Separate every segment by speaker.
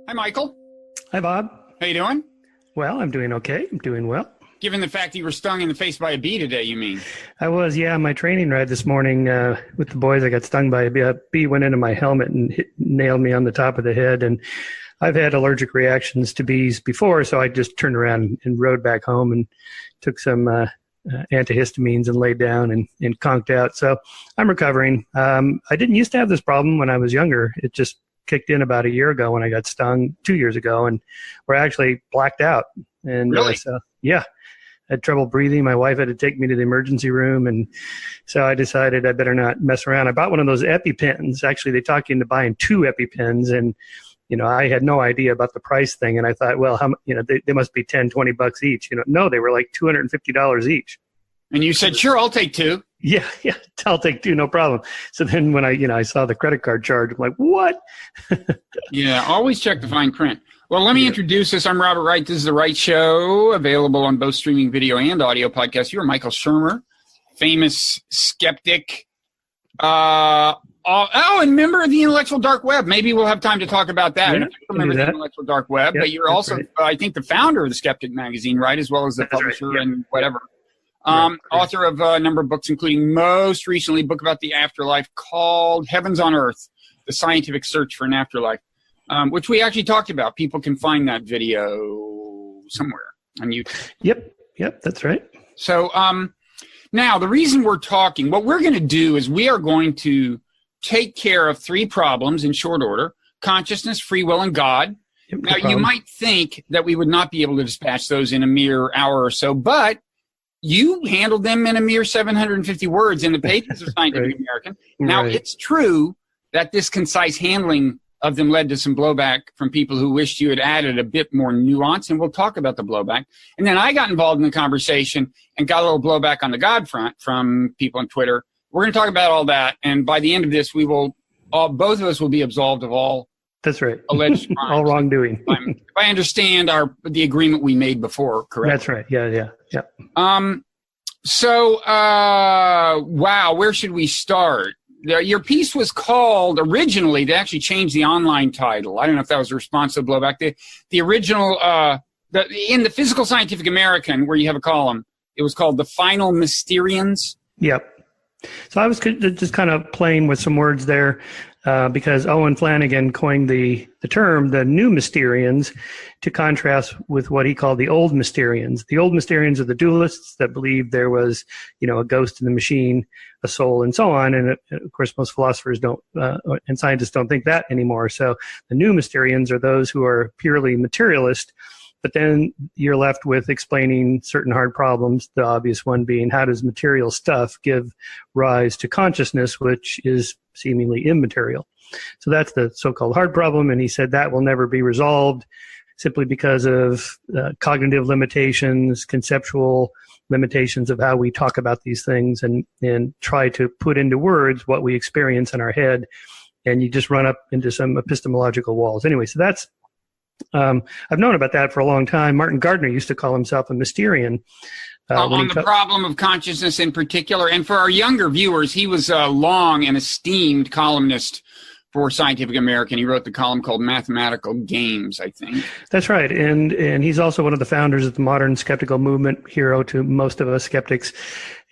Speaker 1: Hi, Michael.
Speaker 2: Hi, Bob.
Speaker 1: How you doing?
Speaker 2: Well, I'm doing okay. I'm doing well.
Speaker 1: Given the fact that you were stung in the face by a bee today, you mean?
Speaker 2: I was, yeah. My training ride this morning with the boys, I got stung by a bee. A bee went into my helmet and nailed me on the top of the head. And I've had allergic reactions to bees before, so I just turned around and rode back home and took some antihistamines and laid down and conked out. So I'm recovering. I didn't used to have this problem when I was younger. It just kicked in about a year ago when I got stung 2 years ago, and we're actually blacked out. And
Speaker 1: really?
Speaker 2: So, yeah. I had trouble breathing. My wife had to take me to the emergency room, and so I decided I better not mess around. I bought one of those EpiPens. Actually, they talked you into buying 2 EpiPens, and I had no idea about the price thing, and I thought, well, they must be $10-20 each. No, they were like $250 each.
Speaker 1: And you said, sure, I'll take 2.
Speaker 2: Yeah, I'll take 2, no problem. So then when I saw the credit card charge, I'm like, what?
Speaker 1: Yeah, always check the fine print. Well, let me introduce us. I'm Robert Wright. This is The Wright Show, available on both streaming video and audio podcasts. You're Michael Shermer, famous skeptic. And member of the intellectual dark web. Maybe we'll have time to talk about that.
Speaker 2: Yeah,
Speaker 1: Remember the intellectual dark web, but you're also,
Speaker 2: right.
Speaker 1: I think, the founder of the Skeptic magazine, right, as well as the publisher and whatever. Author of a number of books, including most recently a book about the afterlife called Heavens on Earth, The Scientific Search for an Afterlife, which we actually talked about. People can find that video somewhere on YouTube.
Speaker 2: Yep, that's right.
Speaker 1: So now the reason we're talking, what we're going to do is we are going to take care of 3 problems in short order: consciousness, free will, and God.
Speaker 2: Yep,
Speaker 1: now, you might think that we would not be able to dispatch those in a mere hour or so, but you handled them in a mere 750 words in the pages of Scientific American. Now, it's true that this concise handling of them led to some blowback from people who wished you had added a bit more nuance, and we'll talk about the blowback. And then I got involved in the conversation and got a little blowback on the God front from people on Twitter. We're going to talk about all that, and by the end of this, we will both of us will be absolved of all alleged crimes.
Speaker 2: All wrongdoing.
Speaker 1: If I understand the agreement we made before, correct?
Speaker 2: That's right. Yeah.
Speaker 1: So, wow, where should we start? Your piece was called originally, they actually changed the online title. I don't know if that was a response to the blowback. The original, in the Physical Scientific American, where you have a column, it was called The Final Mysterians.
Speaker 2: Yep. So I was just kind of playing with some words there because Owen Flanagan coined the term, the new Mysterians, to contrast with what he called the old Mysterians. The old Mysterians are the dualists that believed there was, a ghost in the machine, a soul, and so on. And of course, most philosophers don't and scientists don't think that anymore. So the new Mysterians are those who are purely materialist. But then you're left with explaining certain hard problems, the obvious one being, how does material stuff give rise to consciousness, which is seemingly immaterial? So that's the so-called hard problem, and he said that will never be resolved simply because of cognitive limitations, conceptual limitations of how we talk about these things and try to put into words what we experience in our head, and you just run up into some epistemological walls. Anyway, so that's I've known about that for a long time. Martin Gardner used to call himself a Mysterian.
Speaker 1: On the problem of consciousness in particular. And for our younger viewers, he was a long and esteemed columnist for Scientific American. He wrote the column called Mathematical Games, I think.
Speaker 2: That's right. And he's also one of the founders of the modern skeptical movement, hero to most of us skeptics.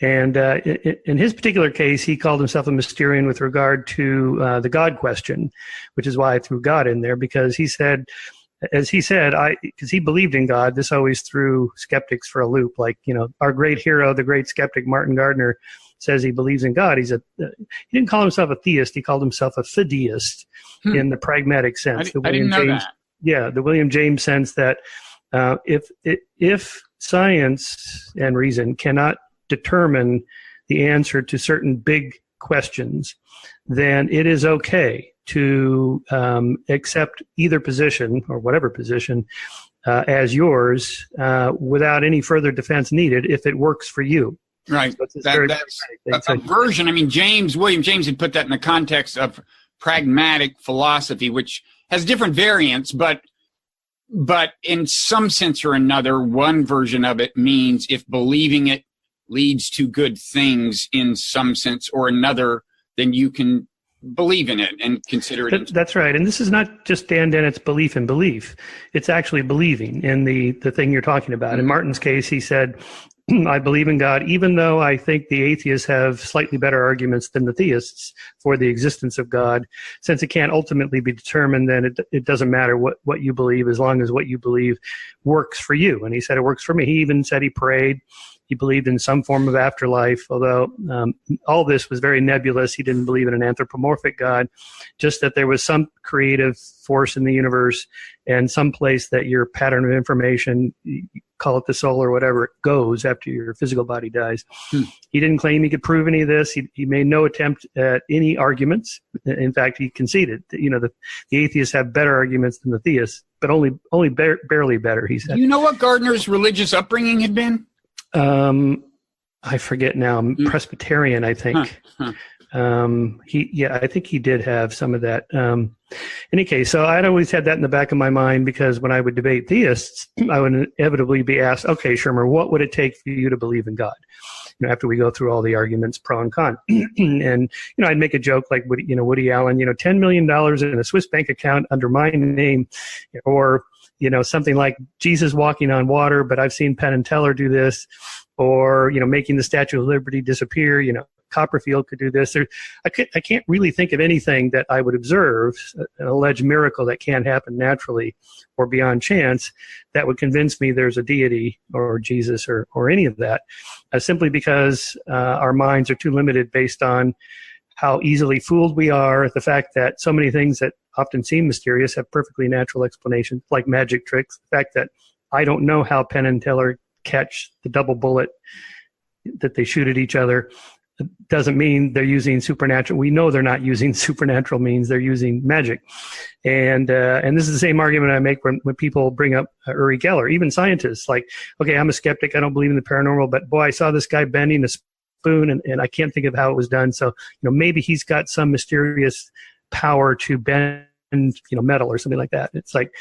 Speaker 2: And in his particular case, he called himself a Mysterian with regard to the God question, which is why I threw God in there, because he said, because he believed in God, this always threw skeptics for a loop. Like, our great hero, the great skeptic Martin Gardner, says he believes in God. He didn't call himself a theist. He called himself a fideist in the pragmatic sense.
Speaker 1: I didn't know that.
Speaker 2: Yeah, the William James sense that if science and reason cannot determine the answer to certain big questions, then it is okay to accept either position or whatever position as yours without any further defense needed if it works for you.
Speaker 1: Right. So that's a version. I mean, William James had put that in the context of pragmatic philosophy, which has different variants, but in some sense or another, one version of it means if believing it leads to good things in some sense or another, then you can believe in it and consider it.
Speaker 2: That's right. And this is not just Dan Dennett's belief in belief. It's actually believing in the thing you're talking about. In Martin's case, he said, I believe in God, even though I think the atheists have slightly better arguments than the theists for the existence of God. Since it can't ultimately be determined, then it doesn't matter what you believe, as long as what you believe works for you. And he said, it works for me. He even said he prayed. He believed in some form of afterlife, although all this was very nebulous. He didn't believe in an anthropomorphic God, just that there was some creative force in the universe and some place that your pattern of information, call it the soul or whatever, it goes after your physical body dies. He didn't claim he could prove any of this. He made no attempt at any arguments. In fact, he conceded that, the atheists have better arguments than the theists, but only barely better, he said.
Speaker 1: You know what Gardner's religious upbringing had been?
Speaker 2: I forget now. Presbyterian, I think. I think he did have some of that. In any case, so I'd always had that in the back of my mind, because when I would debate theists, I would inevitably be asked, okay, Shermer, what would it take for you to believe in God? After we go through all the arguments, pro and con. And, I'd make a joke like, Woody Allen, $10 million in a Swiss bank account under my name, or, something like Jesus walking on water, but I've seen Penn and Teller do this, or, making the Statue of Liberty disappear, Copperfield could do this. I can't really think of anything that I would observe, an alleged miracle that can't happen naturally or beyond chance, that would convince me there's a deity or Jesus or any of that, simply because our minds are too limited based on how easily fooled we are, the fact that so many things that often seem mysterious have perfectly natural explanations, like magic tricks, the fact that I don't know how Penn and Teller catch the double bullet that they shoot at each other doesn't mean they're using supernatural. We know they're not using supernatural means. They're using magic. And this is the same argument I make when people bring up Uri Geller, even scientists, like, okay, I'm a skeptic. I don't believe in the paranormal, but boy, I saw this guy bending a spoon and I can't think of how it was done. So, maybe he's got some mysterious power to bend, metal or something like that. It's like,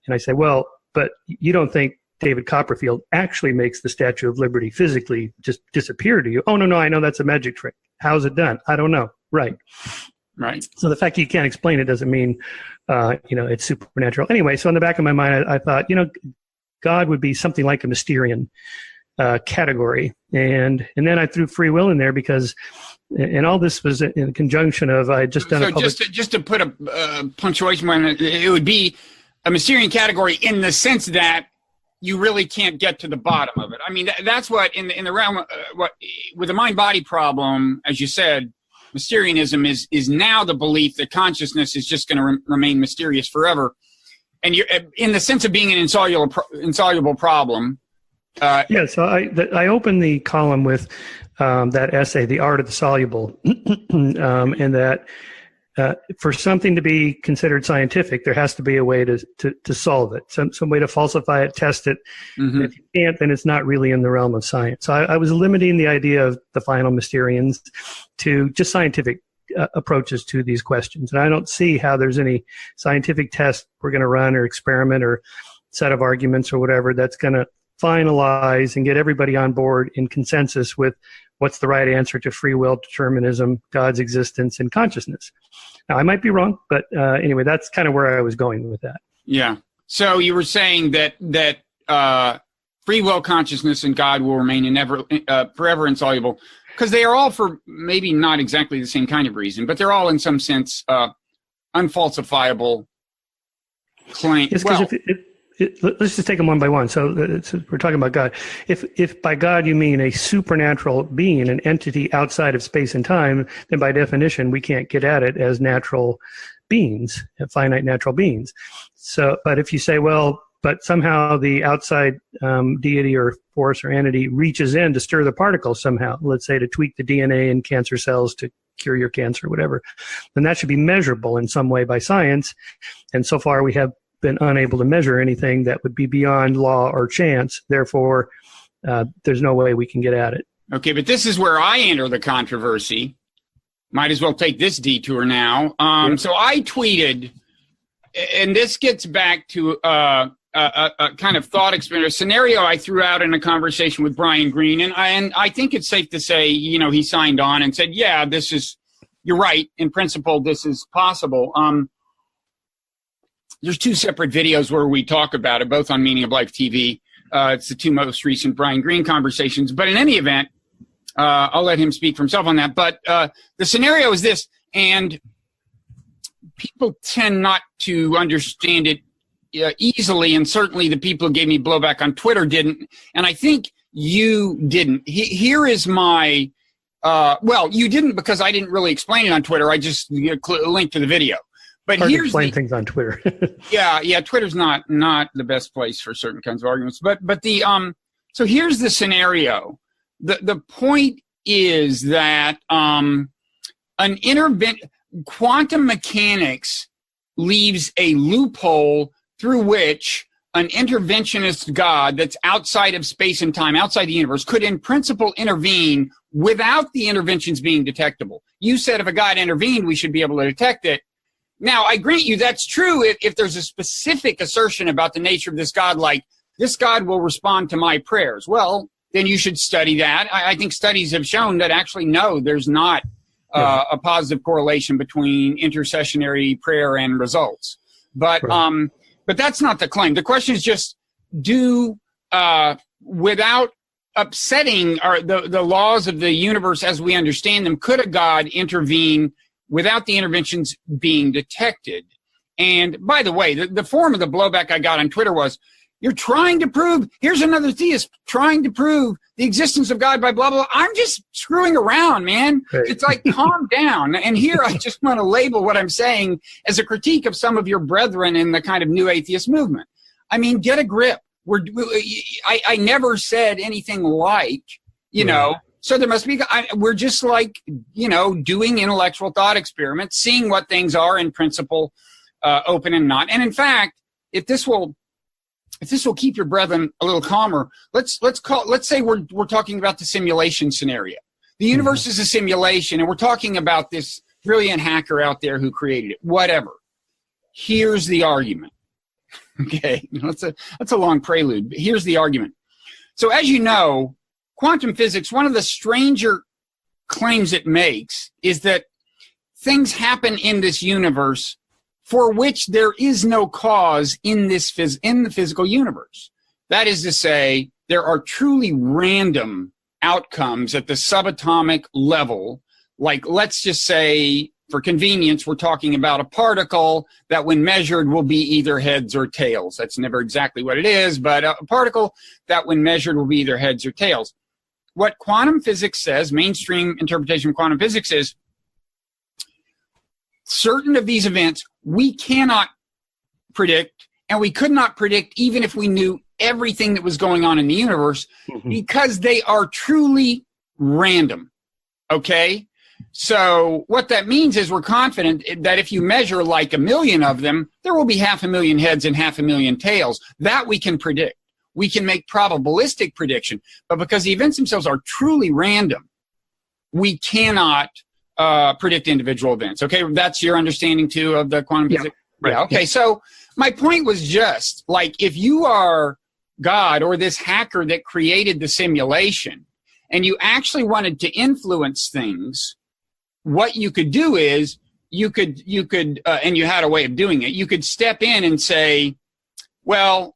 Speaker 2: and I say, well, but you don't think David Copperfield actually makes the Statue of Liberty physically just disappear to you? Oh, no, I know that's a magic trick. How's it done? I don't know. Right. So the fact that you can't explain it doesn't mean, it's supernatural. Anyway, so in the back of my mind, I thought, God would be something like a Mysterian category. And then I threw free will in there because, and all this was in conjunction of, I had just done a public...
Speaker 1: just to put a punctuation on it, it would be a Mysterian category in the sense that you really can't get to the bottom of it. I mean, that's what in the realm, with the mind-body problem, as you said, Mysterianism is now the belief that consciousness is just going to remain mysterious forever. And you're in the sense of being an insoluble problem.
Speaker 2: So I opened the column with that essay, The Art of the Soluble, and that for something to be considered scientific, there has to be a way to solve it, some way to falsify it, test it. If you can't, then it's not really in the realm of science. So I was limiting the idea of the final Mysterians to just scientific approaches to these questions. And I don't see how there's any scientific test we're going to run or experiment or set of arguments or whatever that's going to finalize and get everybody on board in consensus with what's the right answer to free will, determinism, God's existence, and consciousness. Now, I might be wrong, but anyway, that's kind of where I was going with that.
Speaker 1: Yeah. So you were saying that free will, consciousness, and God will remain forever insoluble, because they are all, for maybe not exactly the same kind of reason, but they're all in some sense unfalsifiable claims.
Speaker 2: Yes, because let's just take them one by one. So we're talking about God. If by God you mean a supernatural being, an entity outside of space and time, then by definition we can't get at it as natural beings, finite natural beings. So, but if you say, well, but somehow the outside deity or force or entity reaches in to stir the particles somehow, let's say to tweak the DNA in cancer cells to cure your cancer, whatever, then that should be measurable in some way by science. And so far we have been unable to measure anything that would be beyond law or chance. Therefore, there's no way we can get at it.
Speaker 1: Okay, but this is where I enter the controversy. Might as well take this detour now. So I tweeted, and this gets back to a kind of thought experiment, a scenario I threw out in a conversation with Brian Greene, and I think it's safe to say, he signed on and said, yeah, this is you're right. In principle, this is possible. There's 2 separate videos where we talk about it, both on Meaning of Life TV. It's the 2 most recent Brian Greene conversations. But in any event, I'll let him speak for himself on that. But the scenario is this, and people tend not to understand it easily, and certainly the people who gave me blowback on Twitter didn't, and I think you didn't. Here is my, well, you didn't because I didn't really explain it on Twitter. I just linked to the video. But
Speaker 2: hard
Speaker 1: here's
Speaker 2: to explain things on Twitter.
Speaker 1: yeah, Twitter's not the best place for certain kinds of arguments. But the so here's the scenario. The point is that quantum mechanics leaves a loophole through which an interventionist God that's outside of space and time, outside the universe, could in principle intervene without the interventions being detectable. You said if a God intervened, we should be able to detect it. Now, I grant you that's true if there's a specific assertion about the nature of this God, like this God will respond to my prayers. Well, then you should study that. I think studies have shown that actually, no, there's not a positive correlation between intercessionary prayer and results. But right. But that's not the claim. The question is just, without upsetting the laws of the universe as we understand them, could a God intervene without the interventions being detected? And by the way, the form of the blowback I got on Twitter was, you're trying to prove, here's another theist trying to prove the existence of God by blah, blah. I'm just screwing around, man. Right. It's like, calm down. And here I just want to label what I'm saying as a critique of some of your brethren in the kind of new atheist movement. I mean, get a grip. I never said anything like, you know, so there must be, we're just like, doing intellectual thought experiments, seeing what things are in principle, open and not. And in fact, if this will keep your brethren a little calmer, let's say we're talking about the simulation scenario. The universe is a simulation, and we're talking about this brilliant hacker out there who created it. Whatever. Here's the argument. Okay, that's a long prelude, but here's the argument. So as you know, quantum physics, one of the stranger claims it makes is that things happen in this universe for which there is no cause in the physical universe. That is to say, there are truly random outcomes at the subatomic level. Like, let's just say, for convenience, we're talking about a particle that when measured will be either heads or tails. That's never exactly what it is, but a particle that when measured will be either heads or tails. What quantum physics says, mainstream interpretation of quantum physics is, certain of these events we cannot predict, and we could not predict even if we knew everything that was going on in the universe, because they are truly random. Okay? So what that means is we're confident that if you measure like 1 million of them, there will be 500,000 heads and 500,000 tails. That we can predict. We can make probabilistic prediction. But because the events themselves are truly random, we cannot predict individual events. Okay, that's your understanding too of the quantum physics? Right. Yeah, okay, so my point was just, like, if you are God or this hacker that created the simulation and you actually wanted to influence things, what you could do is you could and you had a way of doing it, you could step in and say, well,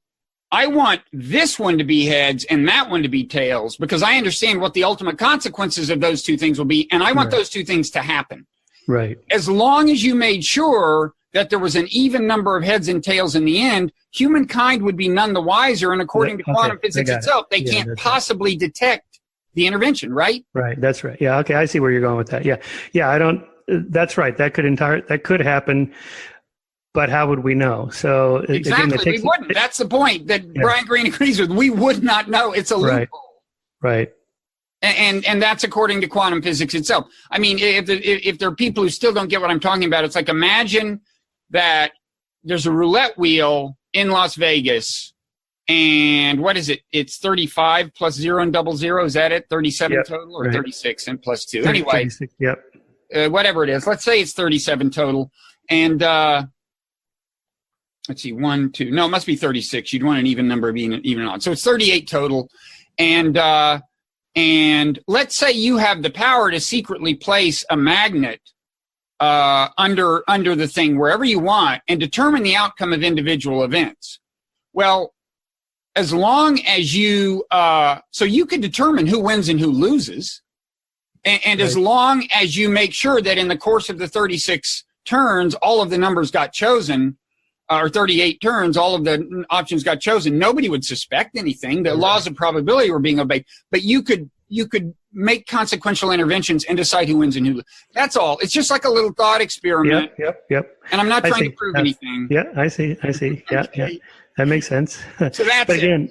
Speaker 1: I want this one to be heads and that one to be tails because I understand what the ultimate consequences of those two things will be, and I want those two things to happen. Right. As long as you made sure that there was an even number of heads and tails in the end, humankind would be none the wiser, and according to quantum physics itself, they can't possibly detect the intervention, right? Right, that's right. Yeah, okay, I see where you're going with that. Yeah, I don't, that's right. That could happen. But how would we know? So exactly, again, we wouldn't. That's the point that Brian Greene agrees with. We would not know. It's a loophole. Right. And that's according to quantum physics itself. I mean, if there are people who still don't get what I'm talking about, it's like, imagine that there's a roulette wheel in Las Vegas, and what is it? It's 35 plus 0 and double 0. Is that it? 37 total, or 36 and plus 2? Anyway, whatever it is. Let's say it's 37 total, and let's see, 1, 2. No, it must be 36. You'd want an even number of even and odd. So it's 38 total. And let's say you have the power to secretly place a magnet under the thing wherever you want and determine the outcome of individual events. Well, as long as you, so you can determine who wins and who loses. And as long as you make sure that in the course of the 36 turns, all of the numbers got chosen, or 38 turns, all of the options got chosen, nobody would suspect anything. The laws of probability were being obeyed. But you could make consequential interventions and decide who wins and who loses. That's all. It's just like a little thought experiment.
Speaker 2: Yep.
Speaker 1: And I'm not trying to prove anything.
Speaker 2: Yeah, I see. Yeah. That makes sense.
Speaker 1: So that's
Speaker 2: again,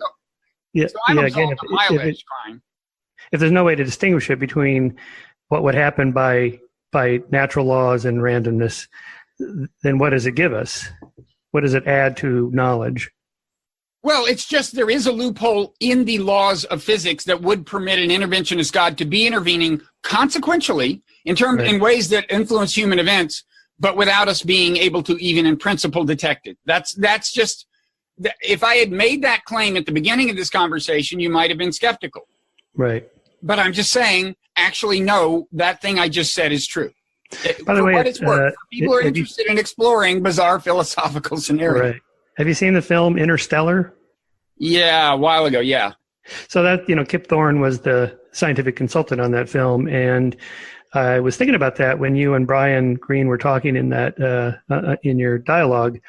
Speaker 1: it. So I'm again,
Speaker 2: if there's no way to distinguish it between what would happen by natural laws and randomness, then what does it give us? What does it add to knowledge?
Speaker 1: Well, it's just there is a loophole in the laws of physics that would permit an interventionist God to be intervening consequentially in ways that influence human events, but without us being able to even in principle detect it. That's just, if I had made that claim at the beginning of this conversation, you might have been skeptical.
Speaker 2: Right.
Speaker 1: But I'm just saying, actually, no, that thing I just said is true.
Speaker 2: By the way,
Speaker 1: what it's worth, people are interested in exploring bizarre philosophical scenarios.
Speaker 2: Right. Have you seen the film Interstellar?
Speaker 1: Yeah, a while ago, yeah.
Speaker 2: So that, Kip Thorne was the scientific consultant on that film, and I was thinking about that when you and Brian Greene were talking in that in your dialogue,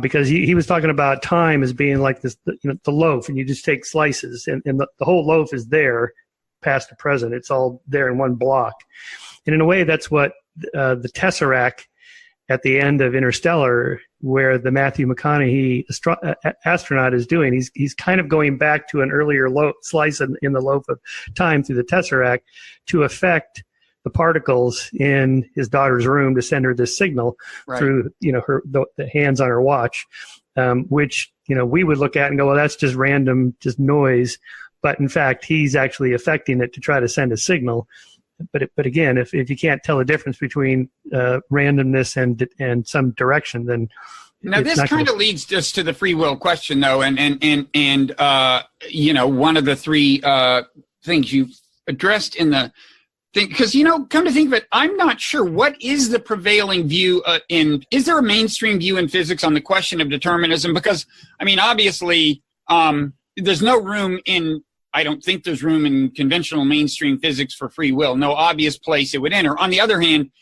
Speaker 2: because he was talking about time as being like this, the loaf, and you just take slices, and the whole loaf is there, past to present. It's all there in one block. And in a way, that's what the Tesseract at the end of Interstellar, where the Matthew McConaughey astronaut is doing. He's kind of going back to an earlier slice in the loaf of time through the Tesseract to affect the particles in his daughter's room to send her this signal through the hands on her watch, which we would look at and go, well, that's just random, just noise. But in fact, he's actually affecting it to try to send a signal. But again, if you can't tell the difference between randomness and some direction, then
Speaker 1: now this kind of leads us to the free will question, though, and one of the three things you addressed in the thing, because come to think of it, I'm not sure what is the prevailing view is there a mainstream view in physics on the question of determinism? Because obviously, there's no room in. I don't think there's room in conventional mainstream physics for free will. No obvious place it would enter. On the other hand,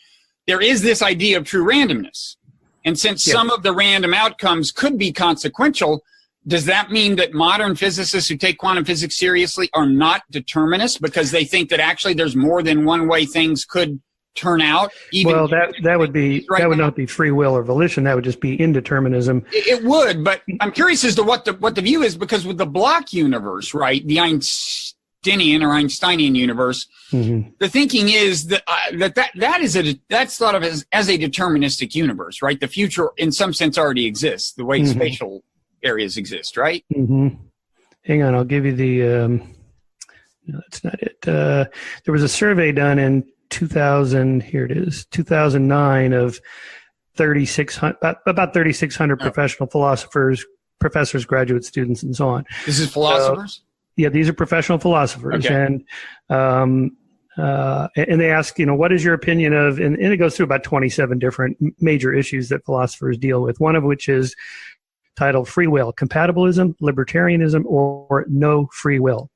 Speaker 1: there is this idea of true randomness. And since some of the random outcomes could be consequential, does that mean that modern physicists who take quantum physics seriously are not determinists because they think that actually there's more than one way things could turn out?
Speaker 2: Well, that would not be free will or volition. That would just be indeterminism.
Speaker 1: It would, but I'm curious as to what the view is, because with the block universe, right, the Einsteinian universe, the thinking is that that's thought of as a deterministic universe, right? The future, in some sense, already exists the way spatial areas exist, right?
Speaker 2: Hang on, I'll give you the. No, that's not it. There was a survey done in 2009 of 3,600, about 3,600 professional philosophers, professors, graduate students, and so on.
Speaker 1: This is philosophers?
Speaker 2: Yeah, these are professional philosophers. Okay. And they ask, what is your opinion of, and it goes through about 27 different major issues that philosophers deal with, one of which is titled Free Will, Compatibilism, Libertarianism, or No Free Will.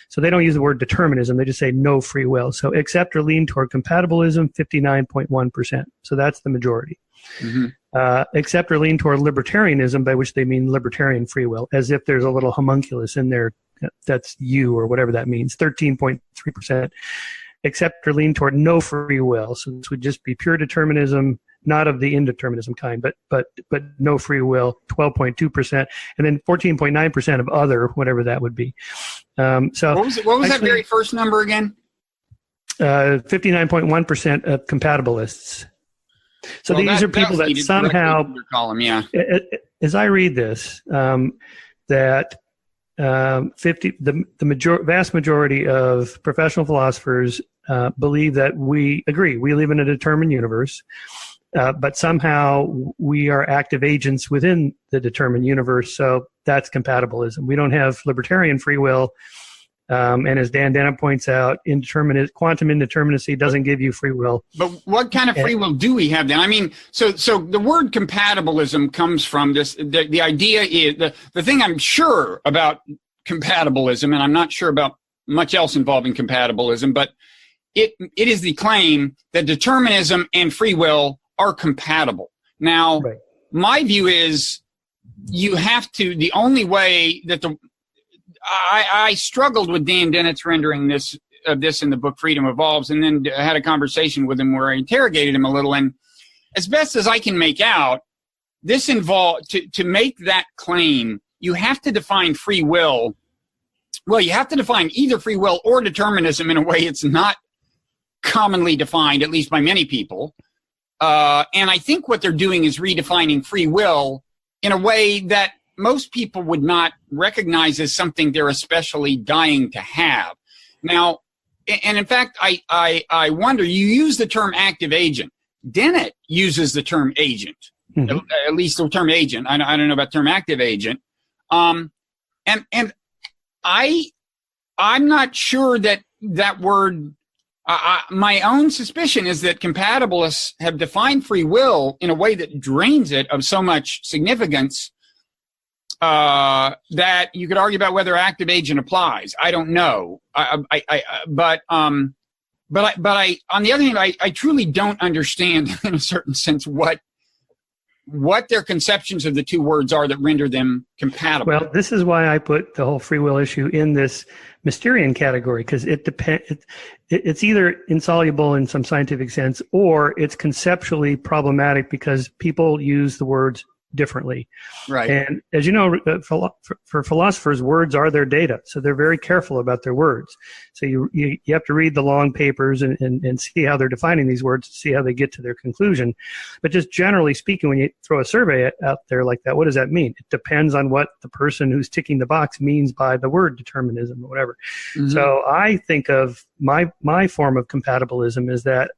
Speaker 2: So they don't use the word determinism. They just say no free will. So accept or lean toward compatibilism, 59.1%. So that's the majority. Accept or lean toward libertarianism, by which they mean libertarian free will, as if there's a little homunculus in there that's you or whatever that means, 13.3%. Accept or lean toward no free will. So this would just be pure determinism, not of the indeterminism kind, but no free will, 12.2%, and then 14.9% of other, whatever that would be. So
Speaker 1: what was that very first number again?
Speaker 2: 59.1% of compatibilists. So these are people that somehow, as I read this, that the vast majority of professional philosophers believe that we agree. We live in a determined universe, but somehow we are active agents within the determined universe. So that's compatibilism. We don't have libertarian free will. And as Dan Dennett points out, quantum indeterminacy doesn't give you free will.
Speaker 1: But what kind of free will do we have then? I mean, so the word compatibilism comes from this. The idea is the thing I'm sure about compatibilism, and I'm not sure about much else involving compatibilism, but it is the claim that determinism and free will are compatible. Now, right. My view is you have to. The only way that I struggled with Dan Dennett's rendering this in the book Freedom Evolves, and then I had a conversation with him where I interrogated him a little, and as best as I can make out, this involved to make that claim, you have to define free will. Well, you have to define either free will or determinism in a way it's not commonly defined, at least by many people. And I think what they're doing is redefining free will in a way that most people would not recognize as something they're especially dying to have. Now, and in fact, I wonder, you use the term active agent. Dennett uses the term agent, at least the term agent. I don't know about the term active agent. And I'm not sure that word, my own suspicion is that compatibilists have defined free will in a way that drains it of so much significance that you could argue about whether active agent applies. I don't know. But on the other hand, I truly don't understand in a certain sense what their conceptions of the two words are that render them compatible.
Speaker 2: Well, this is why I put the whole free will issue in this Mysterian category, because it's either insoluble in some scientific sense, or it's conceptually problematic because people use the words differently.
Speaker 1: Right.
Speaker 2: And as you know, for philosophers, words are their data, so they're very careful about their words. So you have to read the long papers and see how they're defining these words, see how they get to their conclusion. But just generally speaking, when you throw a survey out there like that, what does that mean? It depends on what the person who's ticking the box means by the word determinism or whatever. Mm-hmm. So I think of my form of compatibilism is that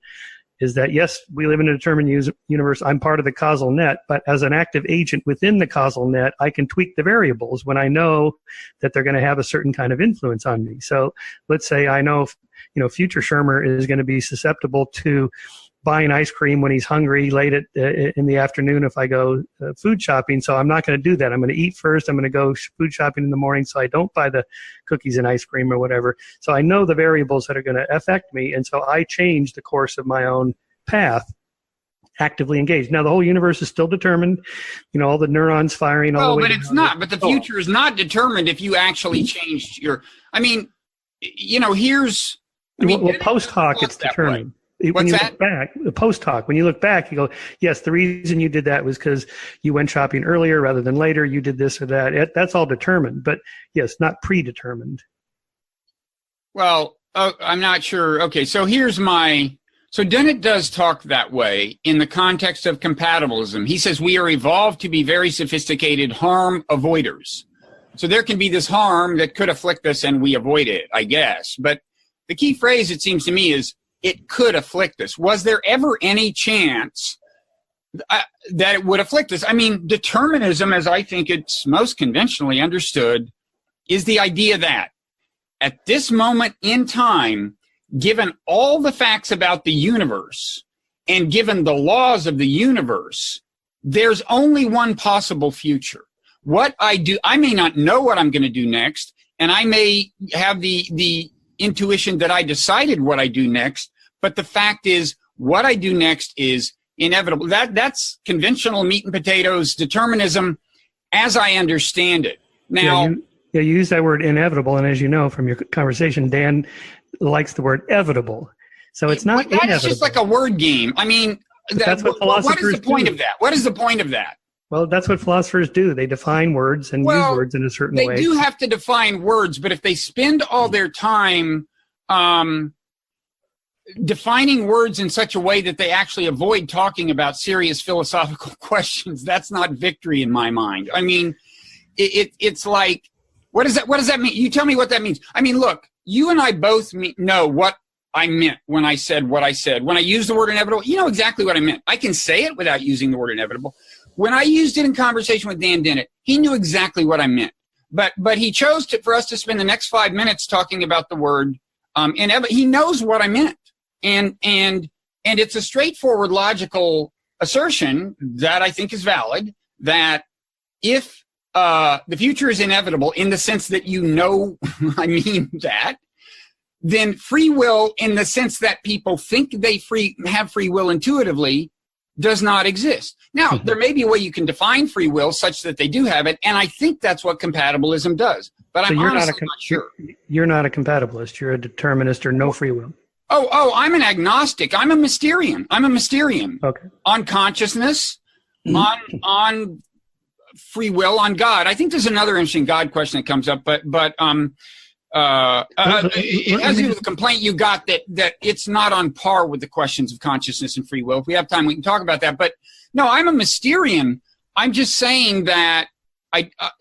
Speaker 2: yes, we live in a determined universe. I'm part of the causal net, but as an active agent within the causal net, I can tweak the variables when I know that they're going to have a certain kind of influence on me. So let's say I know, future Shermer is going to be susceptible to buying ice cream when he's hungry late in the afternoon if I go food shopping. So I'm not going to do that. I'm going to eat first. I'm going to go food shopping in the morning so I don't buy the cookies and ice cream or whatever. So I know the variables that are going to affect me, and so I change the course of my own path, actively engaged. Now, the whole universe is still determined, all the neurons firing all the way.
Speaker 1: Well, but it's not. But the future is not determined if you actually changed your...
Speaker 2: post hoc, it's determined.
Speaker 1: What's that?
Speaker 2: Post hoc, when you look back, you go, yes, the reason you did that was because you went shopping earlier rather than later. You did this or that. That's all determined, but yes, not predetermined.
Speaker 1: Well, I'm not sure. Okay, so so Dennett does talk that way in the context of compatibilism. He says we are evolved to be very sophisticated harm avoiders. So there can be this harm that could afflict us and we avoid it, I guess. But the key phrase, it seems to me, is it could afflict us. Was there ever any chance that it would afflict us? I mean, determinism, as I think it's most conventionally understood, is the idea that at this moment in time, given all the facts about the universe and given the laws of the universe, there's only one possible future. What I do, I may not know what I'm going to do next, and I may have the intuition that I decided what I do next, but the fact is what I do next is inevitable. That's conventional meat and potatoes determinism as I understand it. Now,
Speaker 2: you use that word inevitable, and as you know from your conversation, Dan likes the word evitable. So it's not inevitable. It's just
Speaker 1: like a word game. I mean,
Speaker 2: that's what philosophers do.
Speaker 1: What is the point of that? What is the point of that?
Speaker 2: Well, that's what philosophers do. They define words and use words in a certain way.
Speaker 1: They do have to define words, but if they spend all their time defining words in such a way that they actually avoid talking about serious philosophical questions, that's not victory in my mind. I mean, it's like, what does that mean? You tell me what that means. I mean, look, you and I both know what I meant when I said what I said. When I used the word inevitable, you know exactly what I meant. I can say it without using the word inevitable. When I used it in conversation with Dan Dennett, he knew exactly what I meant. But he chose for us to spend the next 5 minutes talking about the word he knows what I meant, and it's a straightforward logical assertion that I think is valid, that if the future is inevitable in the sense that I mean that, then free will in the sense that people think they have free will intuitively does not exist. Now, there may be a way you can define free will such that they do have it, and I think that's what compatibilism does. But
Speaker 2: so
Speaker 1: I'm honestly not sure.
Speaker 2: You're not a compatibilist. You're a determinist or no free will.
Speaker 1: Oh, I'm an agnostic. I'm a Mysterian.
Speaker 2: Okay.
Speaker 1: On consciousness, on free will, on God. I think there's another interesting God question that comes up, but it has to do with the complaint you got that it's not on par with the questions of consciousness and free will. If we have time, we can talk about that. But no, I'm a Mysterian. I'm just saying that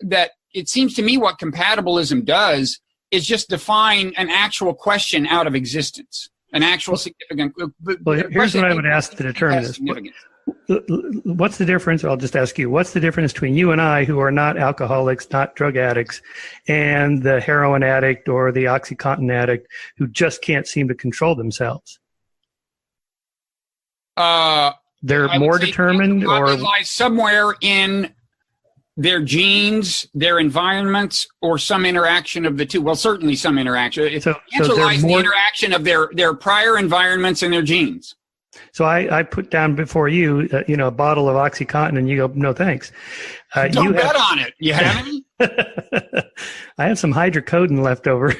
Speaker 1: that it seems to me what compatibilism does is just define an actual question out of existence, an actual significant.
Speaker 2: Well, here's what I would ask the determinist. What's the difference? I'll just ask you, what's the difference between you and I, who are not alcoholics, not drug addicts, and the heroin addict or the OxyContin addict who just can't seem to control themselves? They're more determined, or
Speaker 1: lies somewhere in their genes, their environments, or some interaction of the two. Well, certainly some interaction. So lies the interaction of their prior environments and their genes.
Speaker 2: So I put down before you, a bottle of OxyContin, and you go, no thanks.
Speaker 1: Don't bet on it. You have any?
Speaker 2: I have some hydrocodone left over.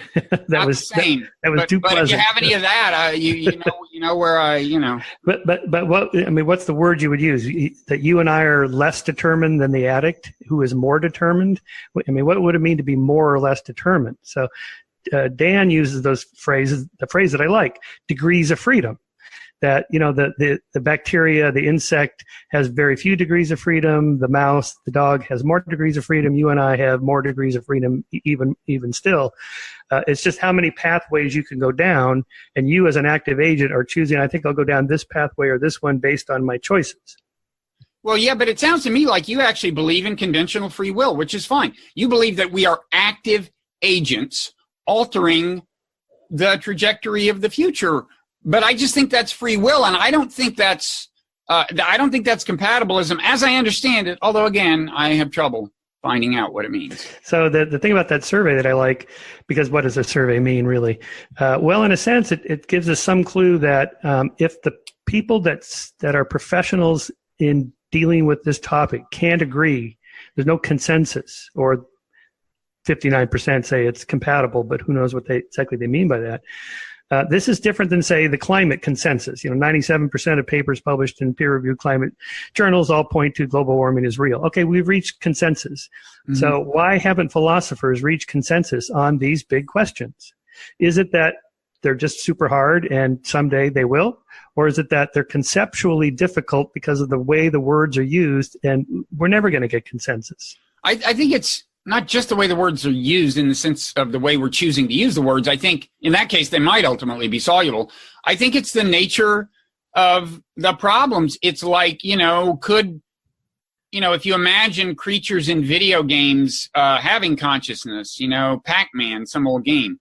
Speaker 1: Not the same.
Speaker 2: That was too pleasant.
Speaker 1: But if you have any of that, you know where I.
Speaker 2: But what's the word you would use? That you and I are less determined than the addict, who is more determined. I mean, what would it mean to be more or less determined? So Dan uses those phrases. The phrase that I like: degrees of freedom. That, the bacteria, the insect has very few degrees of freedom. The mouse, the dog has more degrees of freedom. You and I have more degrees of freedom, even still. It's just how many pathways you can go down, and you as an active agent are choosing, I think I'll go down this pathway or this one based on my choices.
Speaker 1: Well, yeah, but it sounds to me like you actually believe in conventional free will, which is fine. You believe that we are active agents altering the trajectory of the future. But I just think that's free will, and I don't think that's compatibilism, as I understand it. Although, again, I have trouble finding out what it means. So
Speaker 2: the thing about that survey that I like, because what does a survey mean, really? Well, in a sense, it gives us some clue that if the people that are professionals in dealing with this topic can't agree, there's no consensus, or 59% say it's compatible, but who knows what exactly they mean by that. This is different than, say, the climate consensus. 97% of papers published in peer-reviewed climate journals all point to global warming is real. Okay, we've reached consensus. Mm-hmm. So why haven't philosophers reached consensus on these big questions? Is it that they're just super hard and someday they will? Or is it that they're conceptually difficult because of the way the words are used and we're never going to get consensus?
Speaker 1: I think it's not just the way the words are used in the sense of the way we're choosing to use the words. I think in that case, they might ultimately be soluble. I think it's the nature of the problems. It's like, if you imagine creatures in video games having consciousness, Pac-Man, some old game,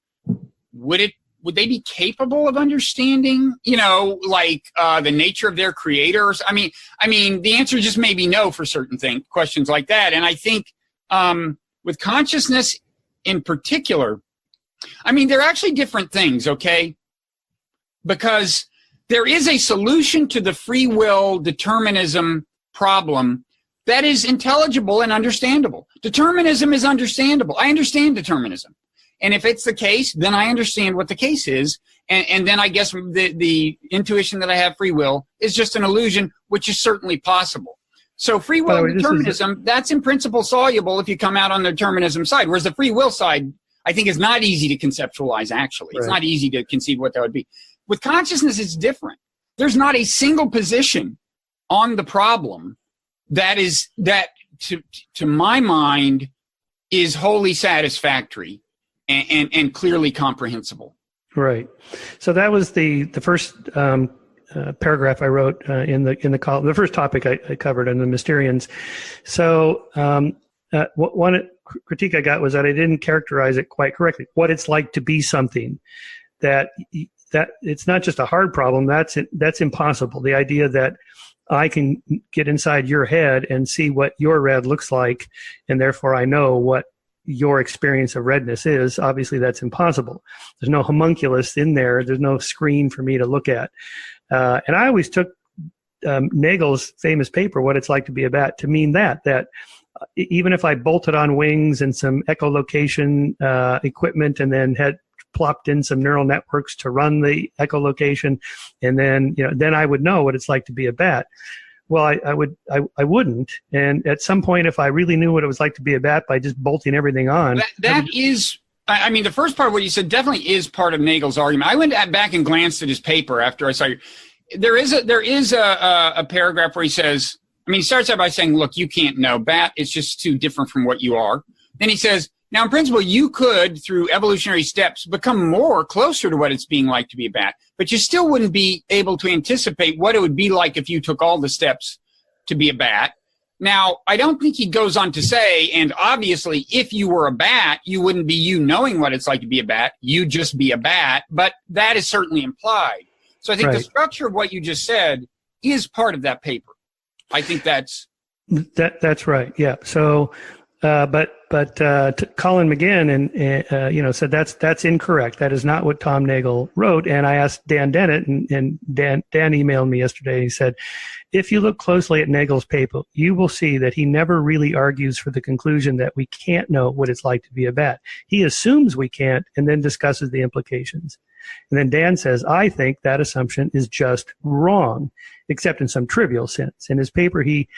Speaker 1: would they be capable of understanding, the nature of their creators? I mean, the answer just may be no for certain questions like that. And I think, with consciousness in particular, they're actually different things, okay? Because there is a solution to the free will determinism problem that is intelligible and understandable. Determinism is understandable. I understand determinism. And if it's the case, then I understand what the case is. And then I guess the intuition that I have free will is just an illusion, which is certainly possible. So free will determinism, that's in principle soluble if you come out on the determinism side, whereas the free will side, I think, is not easy to conceptualize, actually. Right. It's not easy to conceive what that would be. With consciousness, it's different. There's not a single position on the problem that to my mind, is wholly satisfactory and clearly comprehensible.
Speaker 2: Right. So that was the first paragraph I wrote in the column, the first topic I covered in the Mysterians. So critique I got was that I didn't characterize it quite correctly. What it's like to be something that it's not just a hard problem. That's impossible. The idea that I can get inside your head and see what your red looks like, and therefore I know what your experience of redness is. Obviously, that's impossible. There's no homunculus in there. There's no screen for me to look at. And I always took Nagel's famous paper, What It's Like to Be a Bat, to mean that even if I bolted on wings and some echolocation equipment and then had plopped in some neural networks to run the echolocation, and then I would know what it's like to be a bat. Well, I wouldn't. And at some point, if I really knew what it was like to be a bat by just bolting everything on,
Speaker 1: I mean, the first part of what you said definitely is part of Nagel's argument. I went back and glanced at his paper after I saw you. There is a paragraph where he says, he starts out by saying, look, you can't know. Bat is just too different from what you are. Then he says, now, in principle, you could, through evolutionary steps, become more closer to what it's being like to be a bat, but you still wouldn't be able to anticipate what it would be like if you took all the steps to be a bat. Now, I don't think he goes on to say, and obviously, if you were a bat, you wouldn't be you knowing what it's like to be a bat. You'd just be a bat, but that is certainly implied. So I think the structure of what you just said is part of that paper. I think that's
Speaker 2: right. Yeah. So, but Colin McGinn and said that's incorrect. That is not what Tom Nagel wrote. And I asked Dan Dennett, and Dan emailed me yesterday. He said, if you look closely at Nagel's paper, you will see that he never really argues for the conclusion that we can't know what it's like to be a bat. He assumes we can't, and then discusses the implications. And then Dan says, I think that assumption is just wrong, except in some trivial sense. In his paper, he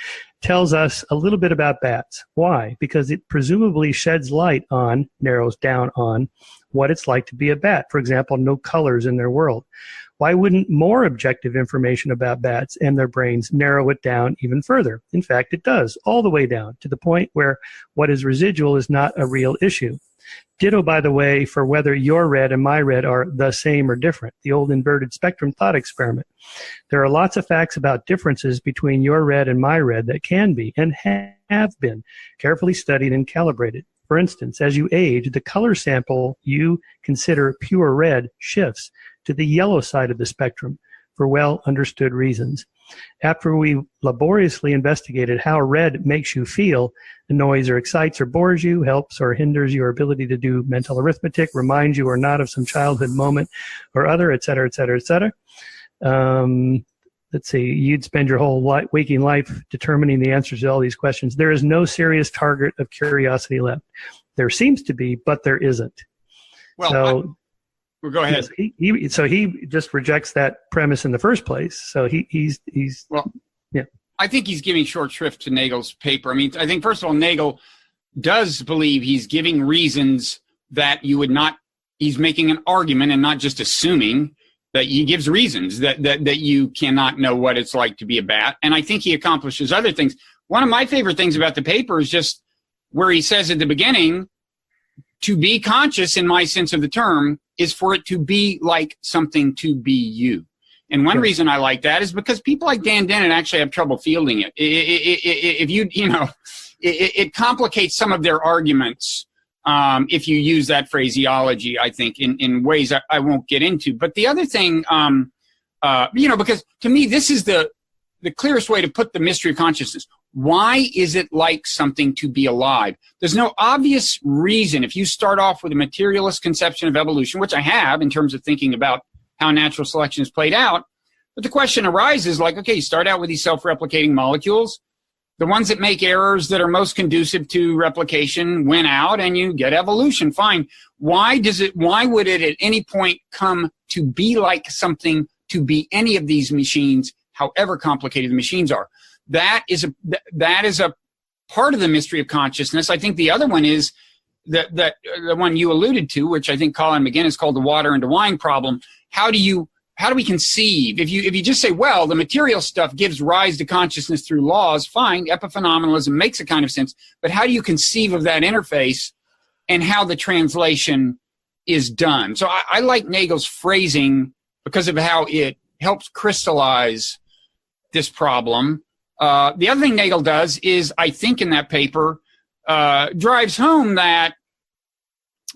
Speaker 2: tells us a little bit about bats. Why? Because it presumably sheds light on, narrows down on, what it's like to be a bat. For example, no colors in their world. Why wouldn't more objective information about bats and their brains narrow it down even further? In fact, it does, all the way down, to the point where what is residual is not a real issue. Ditto, by the way, for whether your red and my red are the same or different, the old inverted spectrum thought experiment. There are lots of facts about differences between your red and my red that can be, and have been, carefully studied and calibrated. For instance, as you age, the color sample you consider pure red shifts to the yellow side of the spectrum for well-understood reasons. After we laboriously investigated how red makes you feel, annoys or excites or bores you, helps or hinders your ability to do mental arithmetic, reminds you or not of some childhood moment or other, et cetera, et cetera, et cetera. Let's see, you'd spend your whole waking life determining the answers to all these questions. There is no serious target of curiosity left. There seems to be, but there isn't.
Speaker 1: Well, well, go ahead.
Speaker 2: Yes, he just rejects that premise in the first place. So he's yeah.
Speaker 1: I think he's giving short shrift to Nagel's paper. I think first of all, Nagel does believe he's giving reasons that you would not. He's making an argument and not just assuming that he gives reasons that you cannot know what it's like to be a bat. And I think he accomplishes other things. One of my favorite things about the paper is just where he says at the beginning, to be conscious, in my sense of the term, is for it to be like something to be you. And one reason I like that is because people like Dan Dennett actually have trouble fielding it. It complicates some of their arguments if you use that phraseology, I think, in ways I won't get into. But the other thing, because to me, this is the clearest way to put the mystery of consciousness. Why is it like something to be alive? There's no obvious reason. If you start off with a materialist conception of evolution, which I have in terms of thinking about how natural selection is played out, but the question arises like, okay, you start out with these self-replicating molecules. The ones that make errors that are most conducive to replication win out, and you get evolution. Fine. Why would it at any point come to be like something to be any of these machines, however complicated the machines are? That is a part of the mystery of consciousness. I think the other one is that the one you alluded to, which I think Colin McGinn has called the water into wine problem. How do we conceive? If you just say, well, the material stuff gives rise to consciousness through laws, fine, epiphenomenalism makes a kind of sense. But how do you conceive of that interface and how the translation is done? So I like Nagel's phrasing because of how it helps crystallize this problem. The other thing Nagel does is, I think in that paper, drives home that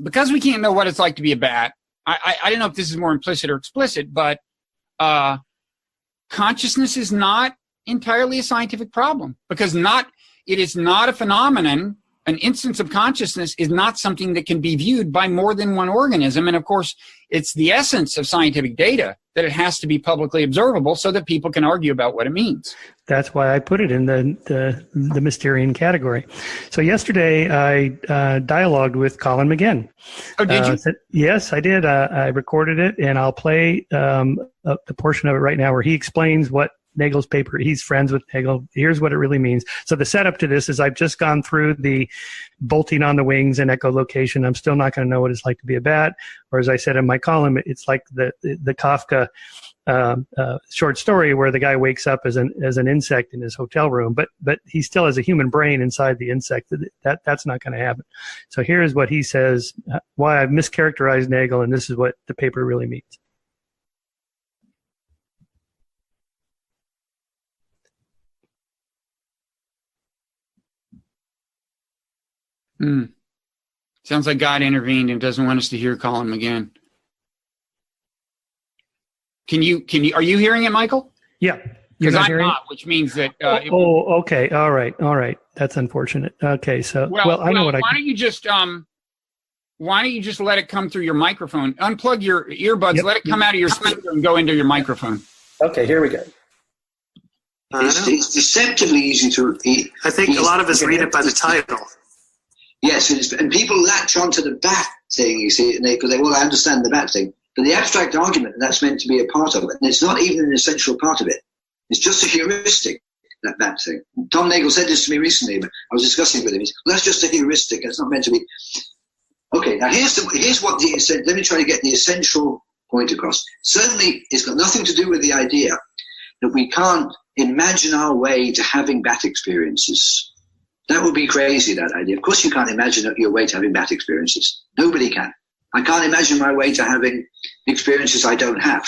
Speaker 1: because we can't know what it's like to be a bat, I don't know if this is more implicit or explicit, but consciousness is not entirely a scientific problem, because it is not a phenomenon. An instance of consciousness is not something that can be viewed by more than one organism. And of course, it's the essence of scientific data that it has to be publicly observable so that people can argue about what it means.
Speaker 2: That's why I put it in the Mysterian category. So yesterday I dialogued with Colin McGinn.
Speaker 1: Oh, did you?
Speaker 2: Yes, I did. I recorded it, and I'll play the portion of it right now where he explains what Nagel's paper. He's friends with Nagel. Here's what it really means. So the setup to this is I've just gone through the bolting on the wings and echolocation. I'm still not going to know what it's like to be a bat. Or as I said in my column, it's like the Kafka short story where the guy wakes up as an insect in his hotel room, but he still has a human brain inside the insect. That's not going to happen. So here is what he says, why I've mischaracterized Nagel, and this is what the paper really means.
Speaker 1: Sounds like God intervened and doesn't want us to hear Colin McGinn. Are you hearing it, Michael?
Speaker 2: Yeah.
Speaker 1: Because I'm not, which means that.
Speaker 2: Okay. All right. That's unfortunate. Okay. So, I know what
Speaker 1: why don't you just let it come through your microphone? Unplug your earbuds, let it come out of your speaker and go into your microphone.
Speaker 2: Okay, here we go.
Speaker 3: It's deceptively easy to read.
Speaker 4: I think a lot of us read it by the title.
Speaker 3: Yes, and people latch onto the bat thing, you see, because I understand the bat thing. But the abstract argument that's meant to be a part of it, and it's not even an essential part of it. It's just a heuristic, that bat thing. Tom Nagel said this to me recently, but I was discussing it with him. He said, well, that's just a heuristic. It's not meant to be. Okay, now here's what he said. Let me try to get the essential point across. Certainly, it's got nothing to do with the idea that we can't imagine our way to having bat experiences. That would be crazy, that idea. Of course you can't imagine your way to having bad experiences. Nobody can. I can't imagine my way to having experiences I don't have.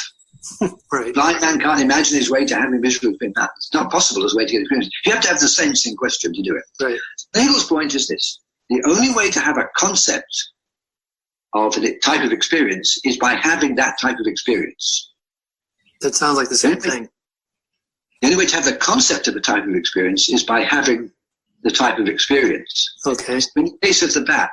Speaker 4: Right.
Speaker 3: Blind man can't imagine his way to having visual experience. It's not possible as a way to get experience. You have to have the sense in question to do it.
Speaker 4: Right.
Speaker 3: Nagel's point is this. The only way to have a concept of a type of experience is by having that type of experience.
Speaker 4: That sounds like the same thing.
Speaker 3: The only way to have the concept of a type of experience is by having the type of experience.
Speaker 4: Okay.
Speaker 3: In the case of the bat,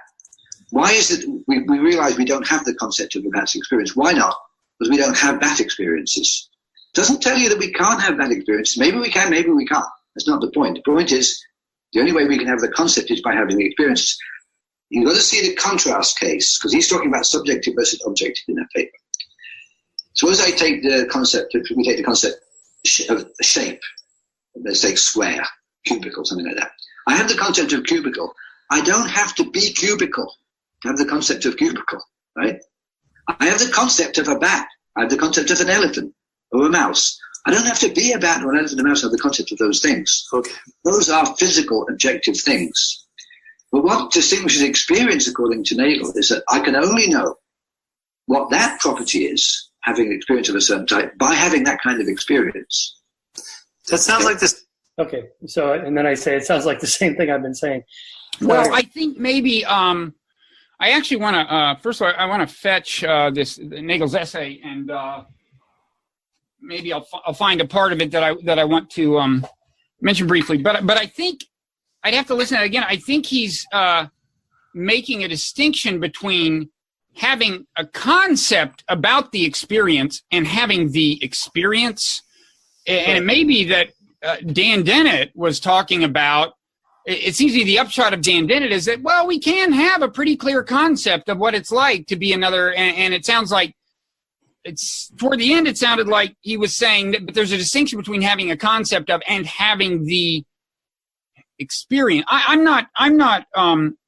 Speaker 3: why is it we realize we don't have the concept of a bat's experience? Why not? Because we don't have bat experiences. It doesn't tell you that we can't have bat experiences. Maybe we can, maybe we can't. That's not the point. The point is the only way we can have the concept is by having the experiences. You've got to see the contrast case, because he's talking about subjective versus objective in that paper. Suppose we take the concept of shape. Let's take square, cubicle, something like that. I have the concept of cubicle. I don't have to be cubicle to have the concept of cubicle, right? I have the concept of a bat. I have the concept of an elephant or a mouse. I don't have to be a bat or an elephant or a mouse. I have the concept of those things.
Speaker 4: Okay.
Speaker 3: Those are physical, objective things. But what distinguishes experience, according to Nagel, is that I can only know what that property is, having an experience of a certain type, by having that kind of experience.
Speaker 4: That sounds like this.
Speaker 2: Okay, so, and then I say, it sounds like the same thing I've been saying.
Speaker 1: Well, I think maybe, I actually want to, first of all, I want to fetch this Nagel's essay, and maybe I'll find a part of it that I want to mention briefly. But I think I'd have to listen to it again. I think he's making a distinction between having a concept about the experience and having the experience. And it may be that Dan Dennett was talking about, it seems to me the upshot of Dan Dennett is that, well, we can have a pretty clear concept of what it's like to be another, and it sounds like it's toward the end, it sounded like he was saying that, but there's a distinction between having a concept of and having the experience. I'm not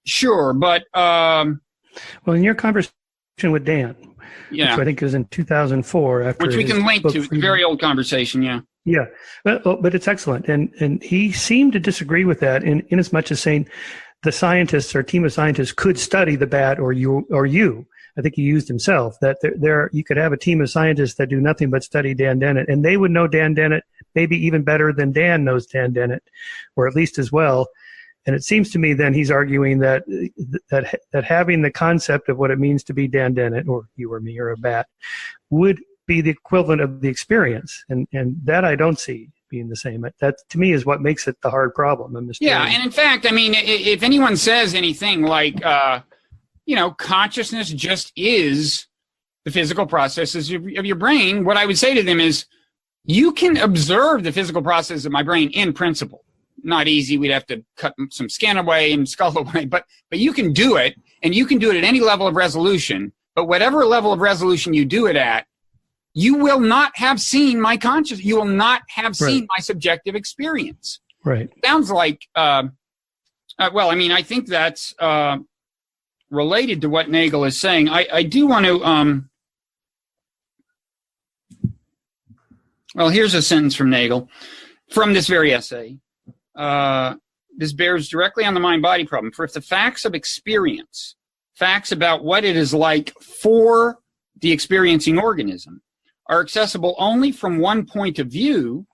Speaker 1: sure, but
Speaker 2: well, in your conversation with Dan, which I think was in 2004, after
Speaker 1: which we can link to, a very old conversation,
Speaker 2: Yeah, but it's excellent, and he seemed to disagree with that in as much as saying the scientists or team of scientists could study the bat or you. I think he used himself that there you could have a team of scientists that do nothing but study Dan Dennett, and they would know Dan Dennett maybe even better than Dan knows Dan Dennett, or at least as well. And it seems to me then he's arguing that having the concept of what it means to be Dan Dennett, or you or me or a bat, would be the equivalent of the experience. And that I don't see being the same. That, to me, is what makes it the hard problem.
Speaker 1: Yeah, and in fact, I mean, if anyone says anything like, consciousness just is the physical processes of your brain, what I would say to them is, you can observe the physical process of my brain in principle. Not easy. We'd have to cut some skin away and skull away, but you can do it, and you can do it at any level of resolution. But whatever level of resolution you do it at, you will not have seen my conscious. You will not have seen my subjective experience.
Speaker 2: Right.
Speaker 1: Sounds like, I think that's related to what Nagel is saying. I do want to. Well, here's a sentence from Nagel, from this very essay. This bears directly on the mind-body problem. For if the facts of experience, facts about what it is like for the experiencing organism, are accessible only from one point of view,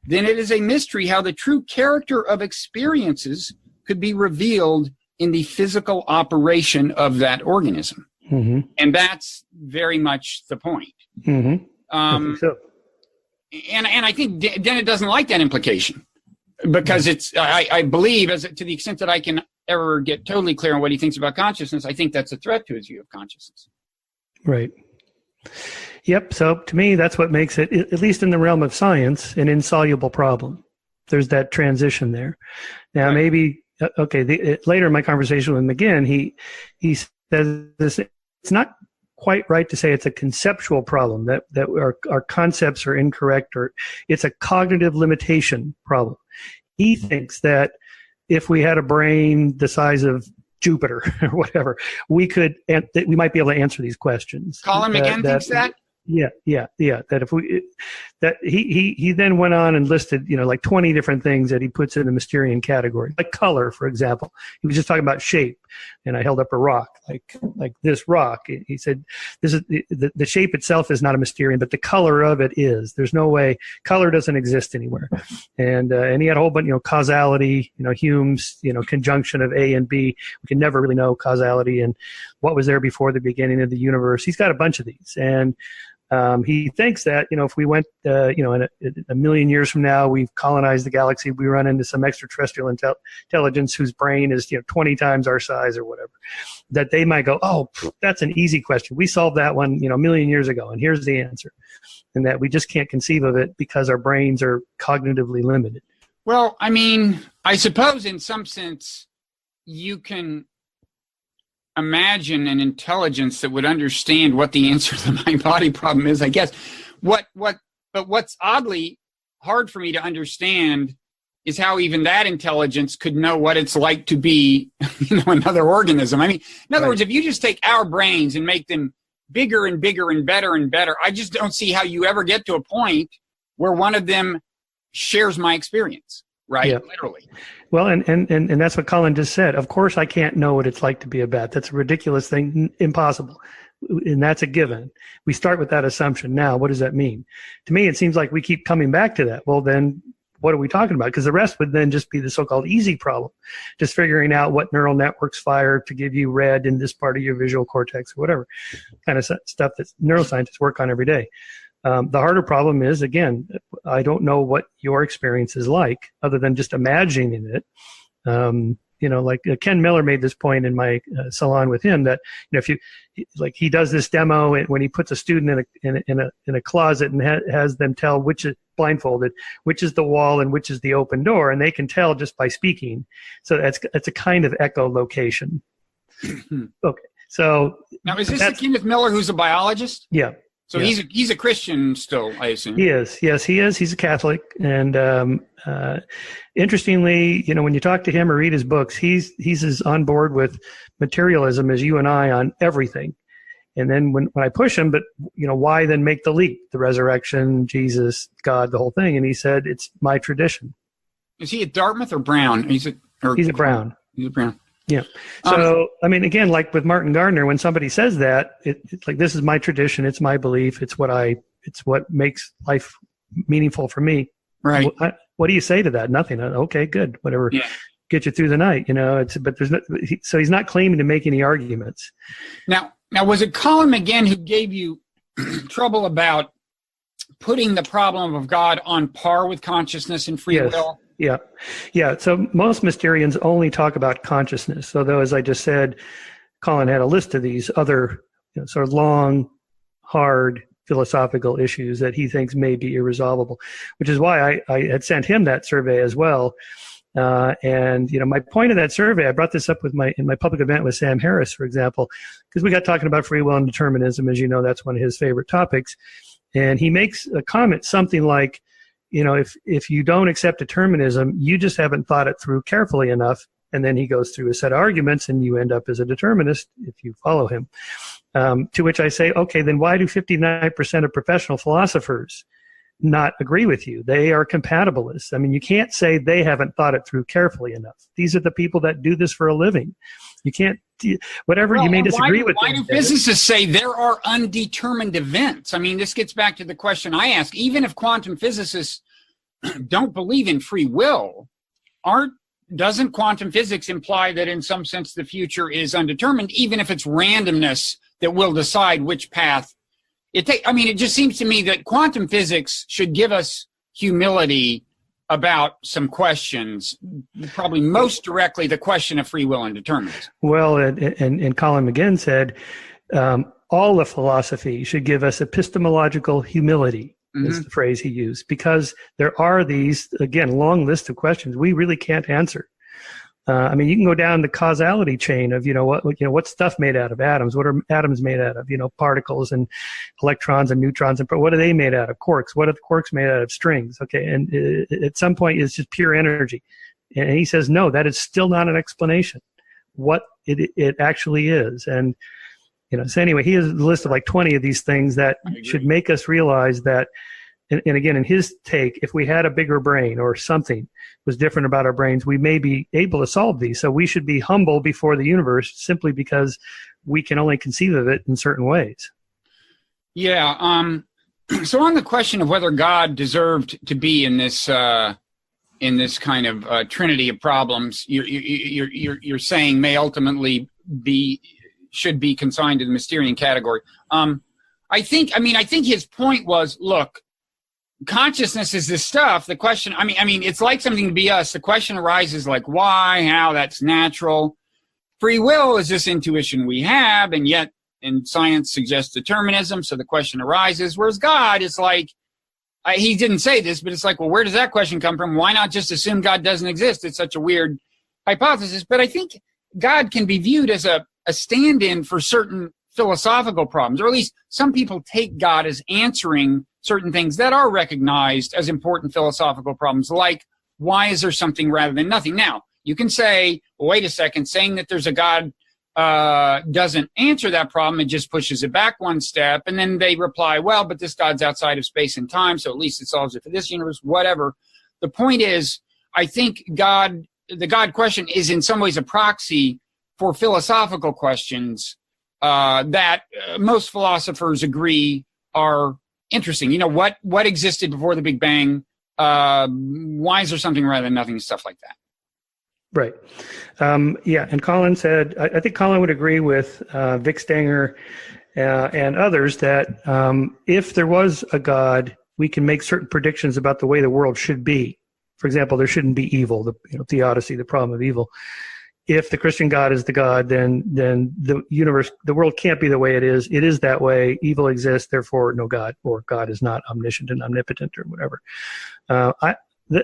Speaker 1: then it is a mystery how the true character of experiences could be revealed in the physical operation of that organism.
Speaker 2: Mm-hmm.
Speaker 1: And that's very much the point.
Speaker 2: Mm-hmm. I think so.
Speaker 1: And I think Dennett doesn't like that implication, because it's, I believe, to the extent that I can ever get totally clear on what he thinks about consciousness, I think that's a threat to his view of consciousness.
Speaker 2: Right. Yep. So to me, that's what makes it, at least in the realm of science, an insoluble problem. There's that transition there. Now, maybe, later in my conversation with McGinn, he says this, it's not quite right to say it's a conceptual problem, that our concepts are incorrect, or it's a cognitive limitation problem. He thinks that if we had a brain the size of Jupiter or whatever, we might be able to answer these questions.
Speaker 1: Colin McGinn thinks that?
Speaker 2: Yeah. That he then went on and listed, like 20 different things that he puts in the Mysterian category, like color, for example. He was just talking about shape, and I held up a rock, like this rock. He said, this is the shape itself is not a Mysterian, but the color of it is. There's no way color doesn't exist anywhere. And he had a whole bunch, causality, Hume's, conjunction of A and B. We can never really know causality and what was there before the beginning of the universe. He's got a bunch of these, and he thinks that, if we went, in a million years from now, we've colonized the galaxy, we run into some extraterrestrial intelligence whose brain is, 20 times our size or whatever, that they might go, oh, that's an easy question. We solved that one, a million years ago, and here's the answer. And that we just can't conceive of it because our brains are cognitively limited.
Speaker 1: Well, I mean, I suppose in some sense you can imagine an intelligence that would understand what the answer to the mind-body problem is, I guess. But what's oddly hard for me to understand is how even that intelligence could know what it's like to be, another organism. I mean, in other words, if you just take our brains and make them bigger and bigger and better, I just don't see how you ever get to a point where one of them shares my experience. Right, yeah. Literally.
Speaker 2: Well, and that's what Colin just said. Of course, I can't know what it's like to be a bat. That's a ridiculous thing, impossible. And that's a given. We start with that assumption. Now, what does that mean? To me, it seems like we keep coming back to that. Well, then what are we talking about? Because the rest would then just be the so-called easy problem, just figuring out what neural networks fire to give you red in this part of your visual cortex or whatever kind of stuff that neuroscientists work on every day. The harder problem is, again, I don't know what your experience is like other than just imagining it. Like Ken Miller made this point in my salon with him that, if you, he does this demo when he puts a student in a closet and has them tell which is blindfolded, which is the wall and which is the open door, and they can tell just by speaking. So it's a kind of echolocation. Okay. So
Speaker 1: now, is this the Kenneth Miller who's a biologist?
Speaker 2: Yeah.
Speaker 1: So
Speaker 2: yeah.
Speaker 1: He's a Christian still, I assume.
Speaker 2: He is. Yes, he is. He's a Catholic. And interestingly, when you talk to him or read his books, he's as on board with materialism as you and I on everything. And then when I push him, but why then make the leap? The resurrection, Jesus, God, the whole thing. And he said, it's my tradition. Is
Speaker 1: he at Dartmouth or Brown? He's at
Speaker 2: Brown. He's at Brown. Yeah. So, again, like with Martin Gardner, when somebody says that, it's like, this is my tradition. It's my belief. It's what makes life meaningful for me.
Speaker 1: Right.
Speaker 2: What do you say to that? Nothing. Okay, good. Whatever.
Speaker 1: Yeah.
Speaker 2: get you through the night, but so he's not claiming to make any arguments.
Speaker 1: Now was it Colin McGinn who gave you trouble about putting the problem of God on par with consciousness and free will?
Speaker 2: Yeah. So most Mysterians only talk about consciousness. Although, as I just said, Colin had a list of these other sort of long, hard philosophical issues that he thinks may be irresolvable, which is why I had sent him that survey as well. And my point of that survey, I brought this up in my public event with Sam Harris, for example, because we got talking about free will and determinism. As you know, that's one of his favorite topics. And he makes a comment, something like, if you don't accept determinism, you just haven't thought it through carefully enough. And then he goes through a set of arguments, and you end up as a determinist if you follow him. To which I say, okay, then why do 59% of professional philosophers not agree with you? They are compatibilists. I mean, you can't say they haven't thought it through carefully enough. These are the people that do this for a living. You can't, whatever you may disagree with.
Speaker 1: Why do physicists say there are undetermined events? I mean, this gets back to the question I ask. Even if quantum physicists don't believe in free will, doesn't quantum physics imply that in some sense the future is undetermined, even if it's randomness that will decide which path it just seems to me that quantum physics should give us humility about some questions, probably most directly the question of free will and determinism.
Speaker 2: Well, and Colin McGinn said all of philosophy should give us epistemological humility, is the phrase he used, because there are these, again, long list of questions we really can't answer. You can go down the causality chain of, what's stuff made out of? Atoms. What are atoms made out of? Particles and electrons and neutrons. And what are they made out of? Quarks. What are the quarks made out of? Strings. Okay. And at some point it's just pure energy. And he says, no, that is still not an explanation what it actually is. And, so anyway, he has a list of like 20 of these things that should make us realize that, and again, in his take, if we had a bigger brain or something was different about our brains, we may be able to solve these. So we should be humble before the universe simply because we can only conceive of it in certain ways.
Speaker 1: Yeah. So on the question of whether God deserved to be in this kind of trinity of problems, you're saying may ultimately should be consigned to the Mysterian category. I think his point was, look, consciousness is this stuff. The question, it's like something to be us. The question arises like why, how, that's natural. Free will is this intuition we have, and yet in science suggests determinism, so the question arises. Whereas God is like, he didn't say this, but it's like, well, where does that question come from? Why not just assume God doesn't exist? It's such a weird hypothesis. But I think God can be viewed as a stand-in for certain philosophical problems, or at least some people take God as answering certain things that are recognized as important philosophical problems, like why is there something rather than nothing? Now, you can say, well, wait a second, saying that there's a God doesn't answer that problem, it just pushes it back one step, and then they reply, well, but this God's outside of space and time, so at least it solves it for this universe, whatever. The point is, I think the God question is in some ways a proxy for philosophical questions that most philosophers agree are interesting. What existed before the Big Bang? Why is there something rather than nothing? Stuff like that.
Speaker 2: Right. And Colin said, I think Colin would agree with Vic Stanger and others that if there was a God, we can make certain predictions about the way the world should be. For example, there shouldn't be evil, the theodicy, the problem of evil. If the Christian God is the God, then the universe, the world can't be the way it is. It is that way. Evil exists, therefore no God, or God is not omniscient and omnipotent or whatever.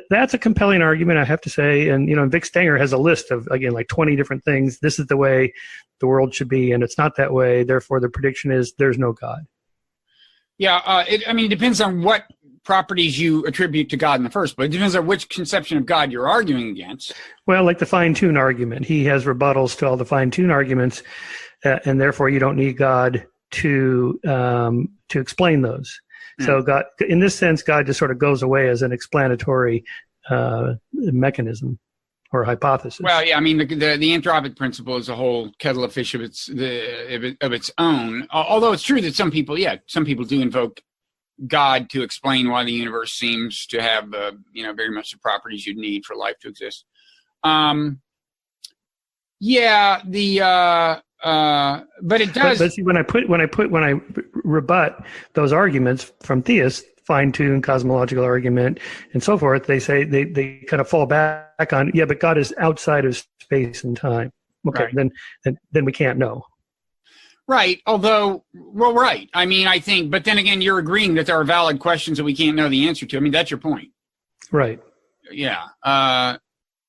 Speaker 2: That's a compelling argument, I have to say. And, Vic Stanger has a list of, again, like 20 different things. This is the way the world should be, and it's not that way. Therefore, the prediction is there's no God.
Speaker 1: Yeah, it depends on what properties you attribute to God in the first place. It depends on which conception of God you're arguing against.
Speaker 2: Well, like the fine-tune argument. He has rebuttals to all the fine-tune arguments, and therefore you don't need God to explain those. So God, in this sense, God just sort of goes away as an explanatory mechanism or hypothesis.
Speaker 1: Well, yeah, the anthropic principle is a whole kettle of fish of its own. Although it's true that some people do invoke God to explain why the universe seems to have, very much the properties you'd need for life to exist. Yeah, but it does.
Speaker 2: But see, when I rebut those arguments from theists, fine-tuned cosmological argument and so forth, they say they kind of fall back on, yeah, but God is outside of space and time. Okay,
Speaker 1: right.
Speaker 2: then we can't know.
Speaker 1: Right. Although, well, right. I mean, I think, but then again, you're agreeing that there are valid questions that we can't know the answer to. I mean, that's your point.
Speaker 2: Right.
Speaker 1: Yeah.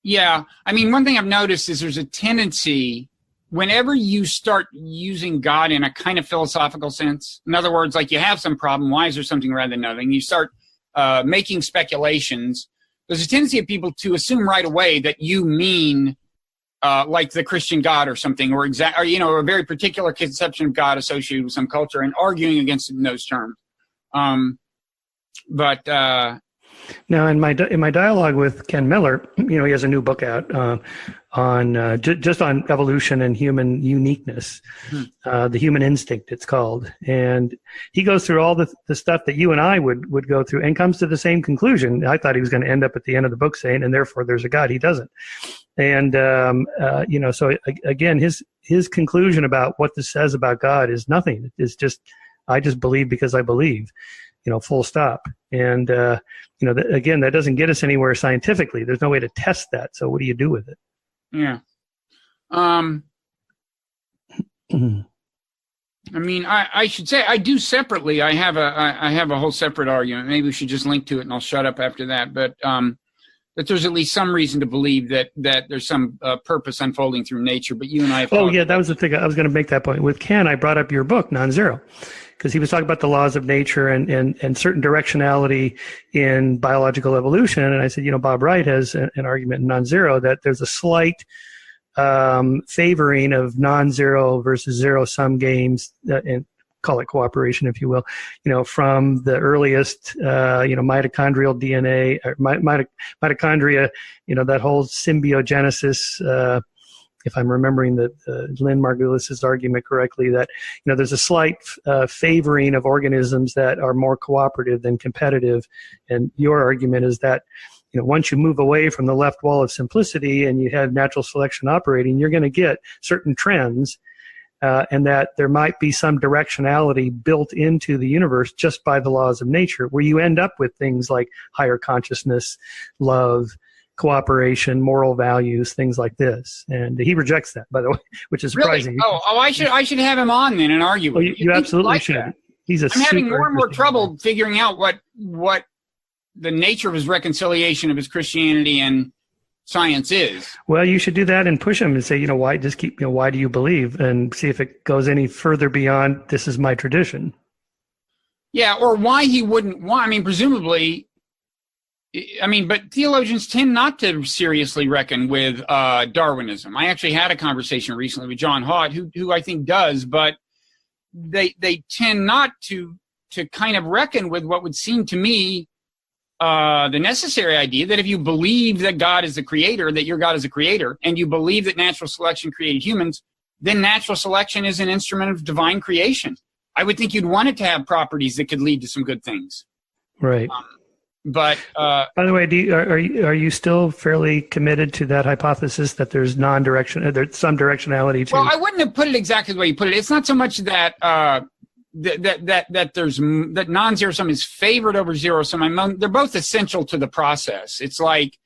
Speaker 1: Yeah. I mean, one thing I've noticed is there's a tendency whenever you start using God in a kind of philosophical sense, in other words, like you have some problem, why is there something rather than nothing? You start making speculations. There's a tendency of people to assume right away that you mean like the Christian God or something, or a very particular conception of God associated with some culture, and arguing against it in those terms.
Speaker 2: Now, in my dialogue with Ken Miller, he has a new book out on just on evolution and human uniqueness, the human instinct, it's called, and he goes through all the stuff that you and I would go through, and comes to the same conclusion. I thought he was going to end up at the end of the book saying, and therefore there's a God. He doesn't, and so again, his conclusion about what this says about God is nothing. It's just I just believe because I believe. Full stop. And, again, that doesn't get us anywhere scientifically. There's no way to test that. So what do you do with it?
Speaker 1: Yeah. I mean, I should say I do separately. I have a whole separate argument. Maybe we should just link to it and I'll shut up after that. But, that there's at least some reason to believe that there's some purpose unfolding through nature. But you and I have
Speaker 2: that was the thing. I was going to make that point. With Ken, I brought up your book, Nonzero, because he was talking about the laws of nature and certain directionality in biological evolution. And I said, Bob Wright has an argument in Nonzero that there's a slight favoring of non-zero versus zero-sum games, and call it cooperation, if you will, from the earliest, mitochondrial DNA, or mitochondria, that whole symbiogenesis, if I'm remembering Lynn Margulis's argument correctly, that, there's a slight favoring of organisms that are more cooperative than competitive. And your argument is that, once you move away from the left wall of simplicity and you have natural selection operating, you're going to get certain trends, and that there might be some directionality built into the universe just by the laws of nature, where you end up with things like higher consciousness, love, cooperation, moral values, things like this. And he rejects that, by the way, which is surprising.
Speaker 1: Really? I should have him on then and argue with
Speaker 2: you absolutely should. That. I'm
Speaker 1: having more and more trouble figuring out what the nature of his reconciliation of his Christianity and science is.
Speaker 2: Well, you should do that and push him and say, why just keep, why do you believe, and see if it goes any further beyond this is my tradition.
Speaker 1: Yeah, or why he wouldn't want. I mean, presumably. But theologians tend not to seriously reckon with Darwinism. I actually had a conversation recently with John Haught, who I think does, but they tend not to kind of reckon with what would seem to me the necessary idea that if you believe that God is the creator, that your God is a creator, and you believe that natural selection created humans, then natural selection is an instrument of divine creation. I would think you'd want it to have properties that could lead to some good things.
Speaker 2: Right.
Speaker 1: But
Speaker 2: by the way, are you still fairly committed to that hypothesis that there's there's some directionality to?
Speaker 1: Well, I wouldn't have put it exactly the way you put it. It's not so much that that non-zero sum is favored over zero sum. They're both essential to the process. It's like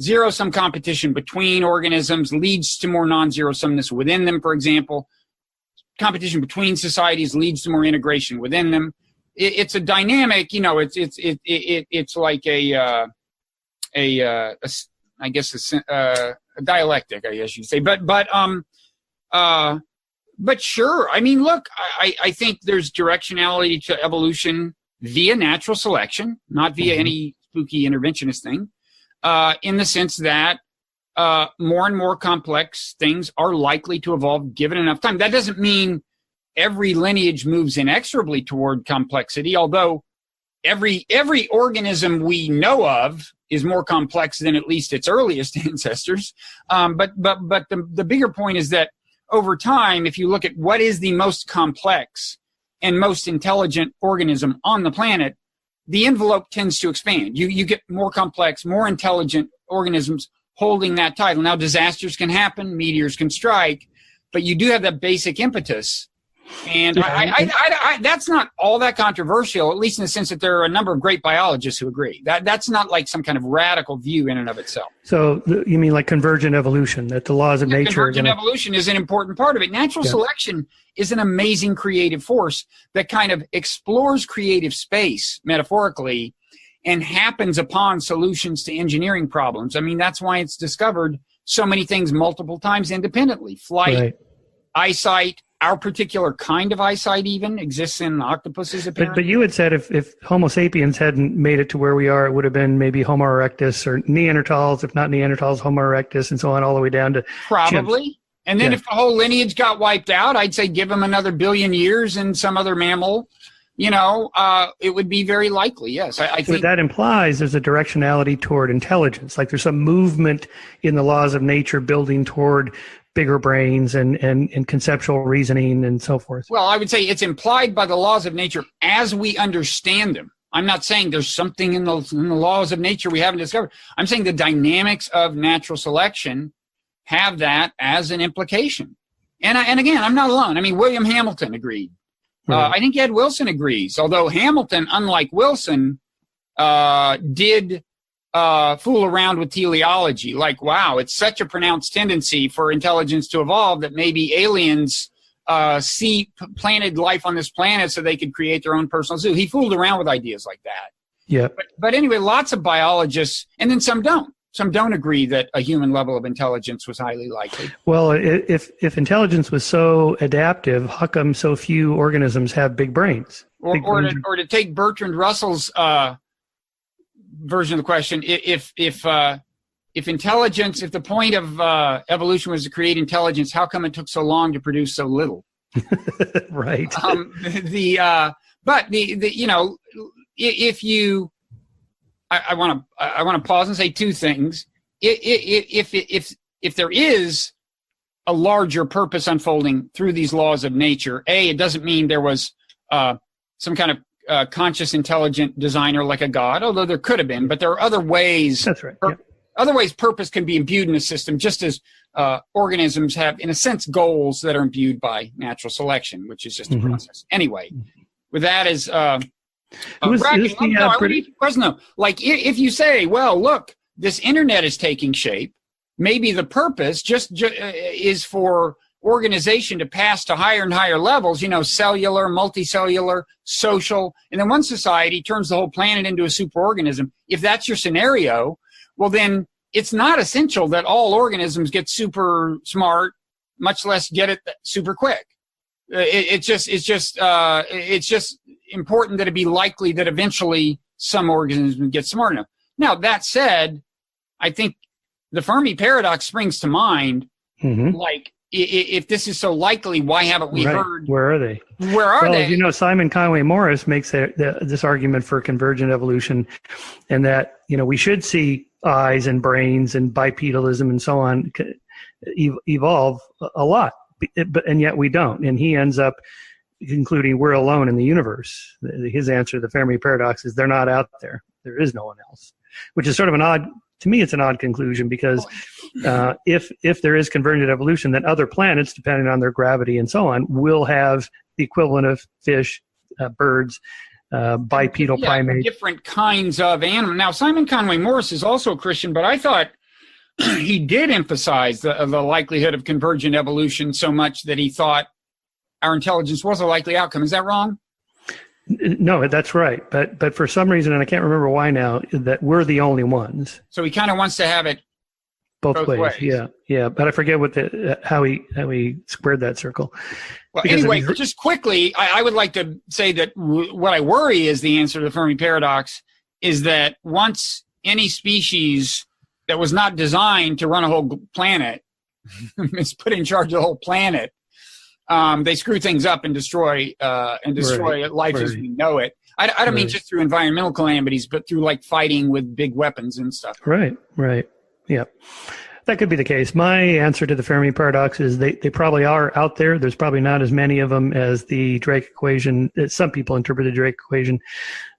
Speaker 1: zero sum competition between organisms leads to more non-zero sumness within them. For example, competition between societies leads to more integration within them. It's a dynamic, it's like a dialectic, I guess you'd say. But sure. I mean, look, I think there's directionality to evolution via natural selection, not via any spooky interventionist thing, in the sense that more and more complex things are likely to evolve given enough time. That doesn't mean every lineage moves inexorably toward complexity, although every organism we know of is more complex than at least its earliest ancestors. But the bigger point is that over time, if you look at what is the most complex and most intelligent organism on the planet, the envelope tends to expand. You get more complex, more intelligent organisms holding that title. Now, disasters can happen, meteors can strike, but you do have that basic impetus. And that's not all that controversial, at least in the sense that there are a number of great biologists who agree. That's not like some kind of radical view in and of itself.
Speaker 2: So you mean like convergent evolution, that the laws of nature...
Speaker 1: Convergent evolution is an important part of it. Natural selection is an amazing creative force that kind of explores creative space, metaphorically, and happens upon solutions to engineering problems. I mean, that's why it's discovered so many things multiple times independently. Flight, eyesight, our particular kind of eyesight even exists in octopuses, apparently.
Speaker 2: But you had said if Homo sapiens hadn't made it to where we are, it would have been maybe Homo erectus or Neanderthals, if not Neanderthals, Homo erectus, and so on, all the way down to
Speaker 1: probably.
Speaker 2: chimps.
Speaker 1: And then if the whole lineage got wiped out, I'd say give them another billion years in some other mammal. It would be very likely, yes. I think
Speaker 2: that implies there's a directionality toward intelligence. Like there's some movement in the laws of nature building toward bigger brains and conceptual reasoning and so forth.
Speaker 1: Well, I would say it's implied by the laws of nature as we understand them. I'm not saying there's something in the laws of nature we haven't discovered. I'm saying the dynamics of natural selection have that as an implication. And again, I'm not alone. I mean, William Hamilton agreed. Right. I think Ed Wilson agrees, although Hamilton, unlike Wilson, did fool around with teleology. Like, wow, it's such a pronounced tendency for intelligence to evolve that maybe aliens planted life on this planet so they could create their own personal zoo. He fooled around with ideas like that.
Speaker 2: Yeah.
Speaker 1: But anyway, lots of biologists, and then some don't. Some don't agree that a human level of intelligence was highly likely.
Speaker 2: Well, if intelligence was so adaptive, how come so few organisms have big brains?
Speaker 1: Or to take Bertrand Russell's version of the question, if intelligence, if the point of evolution was to create intelligence, how come it took so long to produce so little?
Speaker 2: Right.
Speaker 1: I want to pause and say two things. If there is a larger purpose unfolding through these laws of nature, it doesn't mean there was some kind of conscious, intelligent designer like a god, although there could have been. But there are other ways.
Speaker 2: That's right.
Speaker 1: Other ways purpose can be imbued in a system, just as organisms have, in a sense, goals that are imbued by natural selection, which is just a process. Anyway, with that as like if you say, well, look, this internet is taking shape, maybe the purpose just is for organization to pass to higher and higher levels, cellular, multicellular, social, and then one society turns the whole planet into a superorganism. If that's your scenario, well, then it's not essential that all organisms get super smart, much less get it super quick. It's just important that it be likely that eventually some organisms get smart enough. Now, that said, I think the Fermi paradox springs to mind. Like, if this is so likely, why haven't we heard?
Speaker 2: Where are they?
Speaker 1: Where are they?
Speaker 2: Simon Conway Morris makes this argument for convergent evolution, and that we should see eyes and brains and bipedalism and so on evolve a lot, and yet we don't. And he ends up concluding we're alone in the universe. His answer to the Fermi paradox is they're not out there. There is no one else, which is sort of to me, it's an odd conclusion because if there is convergent evolution, then other planets, depending on their gravity and so on, will have the equivalent of fish, birds, bipedal primates.
Speaker 1: Different kinds of animals. Now, Simon Conway Morris is also a Christian, but I thought he did emphasize the likelihood of convergent evolution so much that he thought our intelligence was a likely outcome. Is that wrong?
Speaker 2: No, that's right. But for some reason, and I can't remember why now, that we're the only ones.
Speaker 1: So he kind of wants to have it both ways. Yeah. But
Speaker 2: I forget how he squared that circle.
Speaker 1: Well, anyway, just quickly, I would like to say that what I worry is the answer to the Fermi paradox is that once any species that was not designed to run a whole planet is put in charge of the whole planet, they screw things up and destroy life as we know it. I don't mean just through environmental calamities, but through like fighting with big weapons and stuff.
Speaker 2: Right. Yeah. That could be the case. My answer to the Fermi paradox is they probably are out there. There's probably not as many of them as the Drake equation. Some people interpret the Drake equation,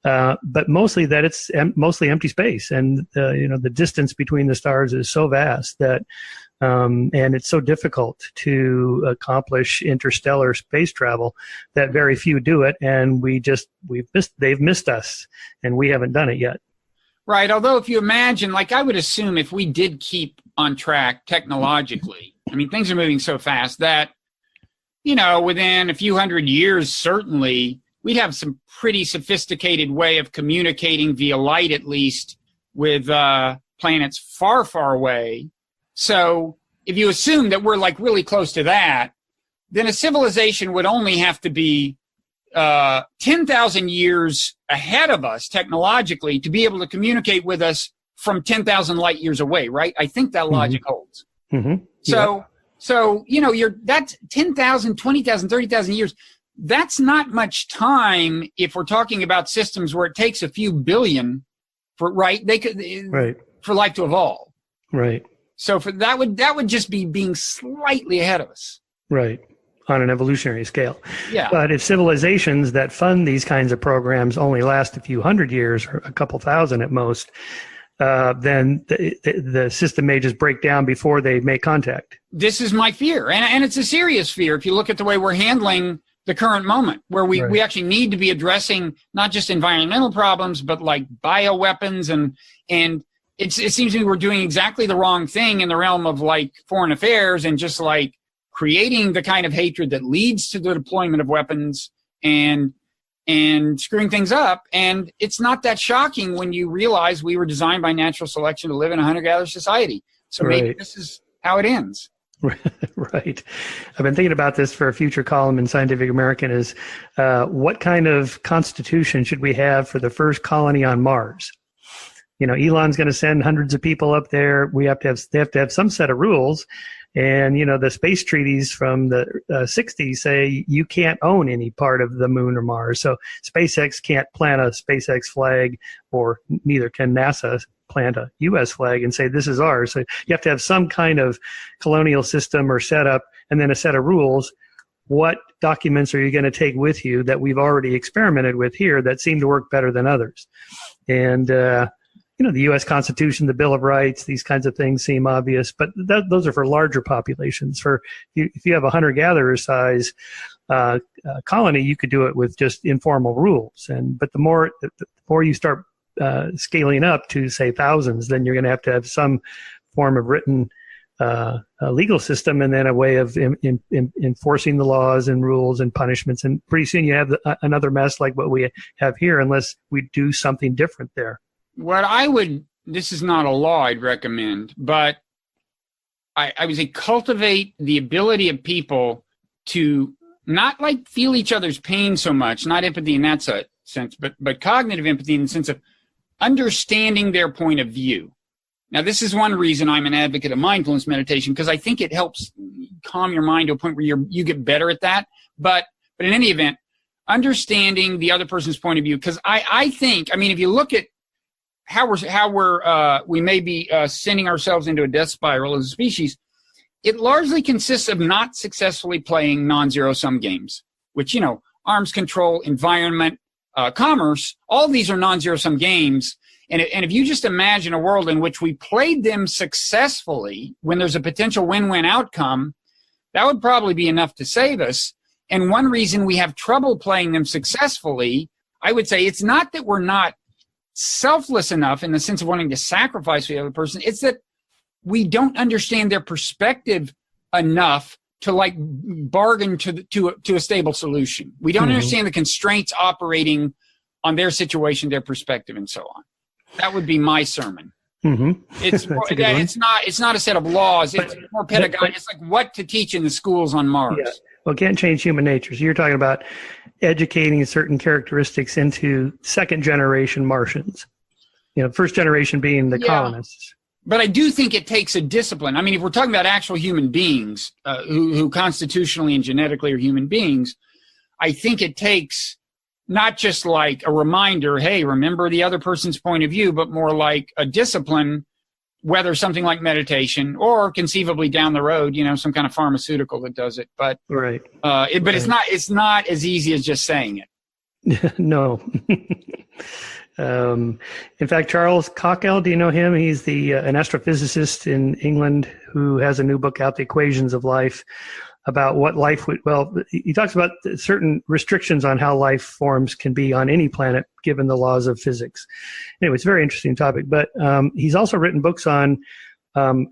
Speaker 2: but mostly that it's mostly empty space, and the distance between the stars is so vast that, and it's so difficult to accomplish interstellar space travel that very few do it, and they've missed us, and we haven't done it yet.
Speaker 1: Right. Although if you imagine, like I would assume if we did keep on track technologically, I mean, things are moving so fast that, within a few hundred years, certainly we'd have some pretty sophisticated way of communicating via light, at least, with planets far, far away. So if you assume that we're like really close to that, then a civilization would only have to be 10,000 years ahead of us technologically to be able to communicate with us from 10,000 light years away, right? I think that logic holds.
Speaker 2: Mm-hmm.
Speaker 1: So, that's 10,000, 20,000, 30,000 years. That's not much time if we're talking about systems where it takes a few billion for life to evolve.
Speaker 2: Right.
Speaker 1: So that would just be being slightly ahead of us.
Speaker 2: Right. On an evolutionary scale.
Speaker 1: Yeah.
Speaker 2: But if civilizations that fund these kinds of programs only last a few hundred years or a couple thousand at most, then the system may just break down before they make contact.
Speaker 1: This is my fear. And it's a serious fear if you look at the way we're handling the current moment, where we actually need to be addressing not just environmental problems, but like bioweapons. And it seems to me we're doing exactly the wrong thing in the realm of like foreign affairs and just like creating the kind of hatred that leads to the deployment of weapons and screwing things up. And it's not that shocking when you realize we were designed by natural selection to live in a hunter-gatherer society. So maybe this is how it ends.
Speaker 2: Right. I've been thinking about this for a future column in Scientific American is what kind of constitution should we have for the first colony on Mars? Elon's going to send hundreds of people up there. They have to have some set of rules. And, the space treaties from the 60s say you can't own any part of the moon or Mars. So SpaceX can't plant a SpaceX flag, or neither can NASA plant a U.S. flag and say this is ours. So you have to have some kind of colonial system or setup and then a set of rules. What documents are you going to take with you that we've already experimented with here that seem to work better than others? And, the U.S. Constitution, the Bill of Rights, these kinds of things seem obvious, but those are for larger populations. If you have a hunter-gatherer size colony, you could do it with just informal rules. But the more you start scaling up to, say, thousands, then you're going to have some form of written legal system and then a way of enforcing the laws and rules and punishments. And pretty soon you have another mess like what we have here, unless we do something different there.
Speaker 1: This is not a law I'd recommend, but I would say cultivate the ability of people to not like feel each other's pain so much, not empathy in that sense, but cognitive empathy in the sense of understanding their point of view. Now, this is one reason I'm an advocate of mindfulness meditation, because I think it helps calm your mind to a point where you get better at that. But in any event, understanding the other person's point of view, because I think, if you look at how we may be sending ourselves into a death spiral as a species, it largely consists of not successfully playing non-zero sum games, which, arms control, environment, commerce, all these are non-zero sum games. And if you just imagine a world in which we played them successfully when there's a potential win-win outcome, that would probably be enough to save us. And one reason we have trouble playing them successfully, I would say, it's not that we're not selfless enough in the sense of wanting to sacrifice the other person. It's that we don't understand their perspective enough to like bargain to a stable solution. We don't understand the constraints operating on their situation, their perspective, and so on. That would be my sermon. It's not a set of laws. It's more pedagogical. It's like what to teach in the schools on Mars.
Speaker 2: Yeah. Well, can't change human nature. So you're talking about educating certain characteristics into second generation Martians. First generation being the colonists.
Speaker 1: But I do think it takes a discipline. If we're talking about actual human beings who constitutionally and genetically are human beings, I think it takes not just like a reminder, hey, remember the other person's point of view, but more like a discipline whether something like meditation or conceivably down the road, some kind of pharmaceutical that does it. But
Speaker 2: right.
Speaker 1: It's not as easy as just saying it.
Speaker 2: No. In fact, Charles Cockell, do you know him? He's an astrophysicist in England who has a new book out, The Equations of Life, about what life would, he talks about certain restrictions on how life forms can be on any planet given the laws of physics. Anyway, it's a very interesting topic, but he's also written books on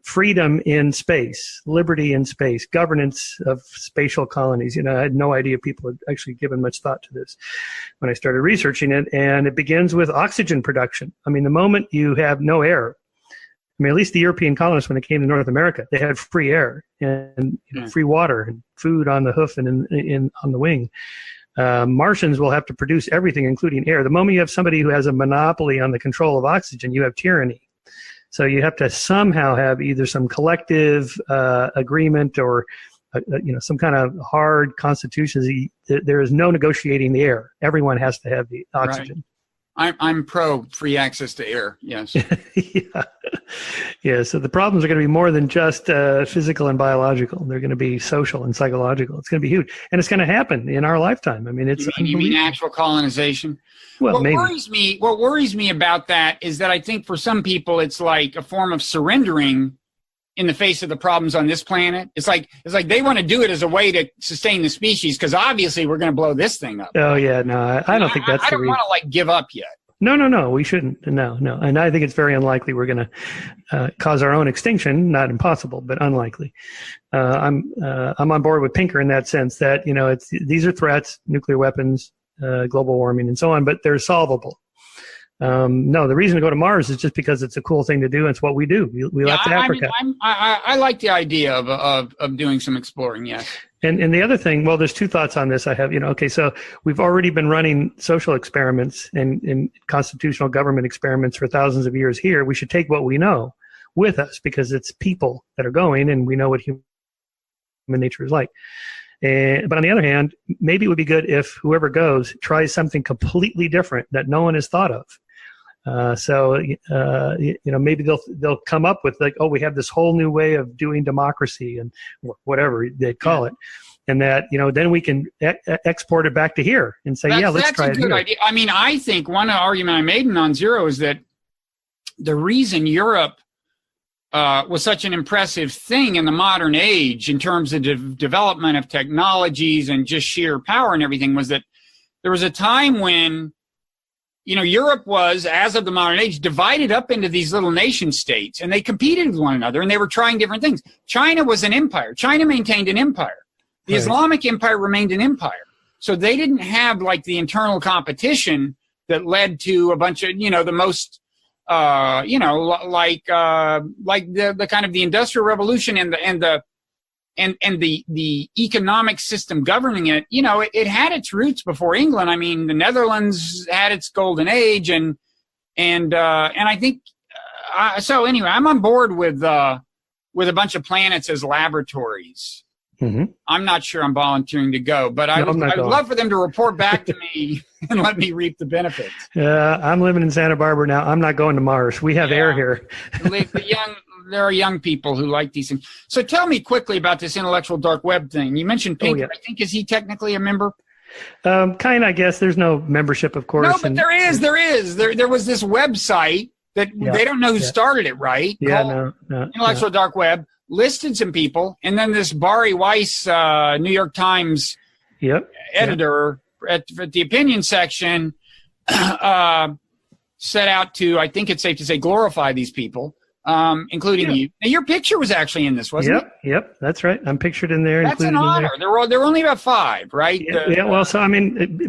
Speaker 2: freedom in space, liberty in space, governance of spatial colonies. I had no idea people had actually given much thought to this when I started researching it. And it begins with oxygen production. I mean, the moment you have no air, at least the European colonists, when they came to North America, they had free air and free water and food on the hoof and on the wing. Martians will have to produce everything, including air. The moment you have somebody who has a monopoly on the control of oxygen, you have tyranny. So you have to somehow have either some collective agreement or some kind of hard constitution. There is no negotiating the air. Everyone has to have the oxygen.
Speaker 1: Right. I'm pro free access to air. Yes.
Speaker 2: Yeah. So the problems are going to be more than just physical and biological. They're going to be social and psychological. It's going to be huge, and it's going to happen in our lifetime.
Speaker 1: You mean actual colonization?
Speaker 2: Well,
Speaker 1: what worries me about that is that I think for some people it's like a form of surrendering in the face of the problems on this planet. It's like they want to do it as a way to sustain the species because obviously we're going to blow this thing up.
Speaker 2: Oh yeah, no, I don't think that's.
Speaker 1: I don't want to give up yet.
Speaker 2: No, we shouldn't. No, and I think it's very unlikely we're going to cause our own extinction. Not impossible, but unlikely. I'm on board with Pinker in that sense that these are threats, nuclear weapons, global warming, and so on, but they're solvable. No, the reason to go to Mars is just because it's a cool thing to do. It's what we do. We left Africa.
Speaker 1: I like the idea of doing some exploring. Yes.
Speaker 2: And the other thing, there's two thoughts on this. I have, so we've already been running social experiments and constitutional government experiments for thousands of years here. We should take what we know with us because it's people that are going and we know what human nature is like. But on the other hand, maybe it would be good if whoever goes tries something completely different that no one has thought of. Maybe they'll come up with we have this whole new way of doing democracy and whatever they call it. And that, then we can export it back to here and say, let's try it. That's a good idea.
Speaker 1: I think one argument I made in Nonzero is that the reason Europe was such an impressive thing in the modern age in terms of development of technologies and just sheer power and everything was that there was a time when Europe was, as of the modern age, divided up into these little nation states, and they competed with one another, and they were trying different things. China was an empire. China maintained an empire. The Islamic Empire remained an empire. So they didn't have, the internal competition that led to a bunch of, the most, the kind of the Industrial Revolution and the economic system governing it, it had its roots before England. The Netherlands had its golden age, and I think so. Anyway, I'm on board with a bunch of planets as laboratories. Mm-hmm. I'm not sure I'm volunteering to go, but I would love for them to report back to me and let me reap the benefits.
Speaker 2: I'm living in Santa Barbara now. I'm not going to Mars. We have air here.
Speaker 1: There are young people who like these things. So tell me quickly about this intellectual dark web thing. You mentioned Pinker. I think, is he technically a member?
Speaker 2: Kind of, I guess. There's no membership, of course.
Speaker 1: No, but there is. There was this website that they don't know who started it, right?
Speaker 2: Yeah,
Speaker 1: Intellectual dark web, listed some people, and then this Bari Weiss, New York Times editor at the opinion section set out to, I think it's safe to say, glorify these people. Including you. Now, your picture was actually in this, wasn't it?
Speaker 2: Yep, that's right. I'm pictured in there.
Speaker 1: That's an honor. There were only about 5, right?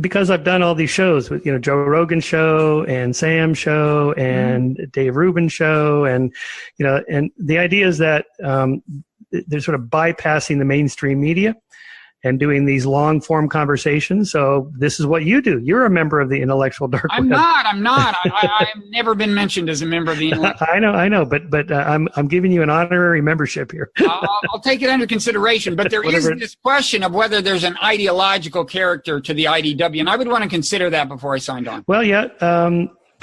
Speaker 2: Because I've done all these shows with Joe Rogan's show and Sam's show and Dave Rubin's show, and and the idea is that they're sort of bypassing the mainstream media and doing these long form conversations. So this is what you do. You're a member of the intellectual dark web.
Speaker 1: I'm not. I've never been mentioned as a member of the intellectual.
Speaker 2: I know, but I'm giving you an honorary membership here.
Speaker 1: I'll take it under consideration. But there is this question of whether there's an ideological character to the IDW, and I would want to consider that before I signed on.
Speaker 2: Well,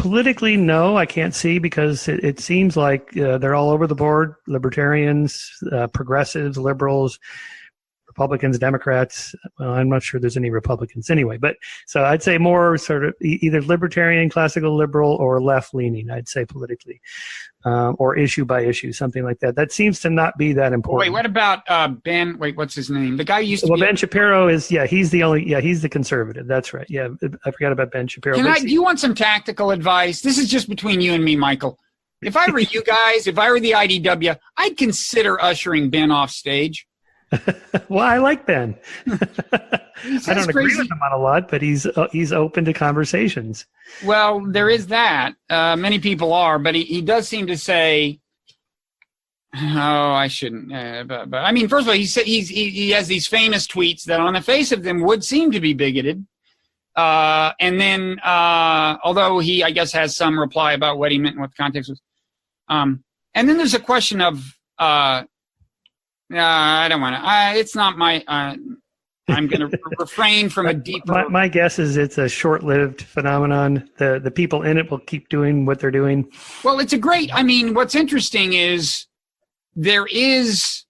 Speaker 2: Politically, no, I can't see, because it seems like they're all over the board. Libertarians, progressives, liberals, Republicans, Democrats. Well, I'm not sure there's any Republicans anyway, but so I'd say more sort of either libertarian, classical liberal, or left leaning, I'd say politically, or issue by issue, something like that. That seems to not be that important.
Speaker 1: Wait, what about Ben? Wait, what's his name? The guy who used to be.
Speaker 2: Ben Shapiro is, he's the conservative. That's right. Yeah, I forgot about Ben Shapiro.
Speaker 1: Do you want some tactical advice? This is just between you and me, Michael. If I were you guys, if I were the IDW, I'd consider ushering Ben off stage.
Speaker 2: Well, I like Ben. I don't agree with him on a lot, but he's open to conversations.
Speaker 1: Well, there is that. Many people are, but he does seem to say, "Oh, I shouldn't." But I mean, first of all, he has these famous tweets that, on the face of them, would seem to be bigoted. And then, although he, I guess, has some reply about what he meant and what the context was. And then there's a question of. I don't want to. It's not my. I'm going to refrain from a deeper.
Speaker 2: My guess is it's a short-lived phenomenon. The people in it will keep doing what they're doing.
Speaker 1: Well, it's a great. I mean, what's interesting is there is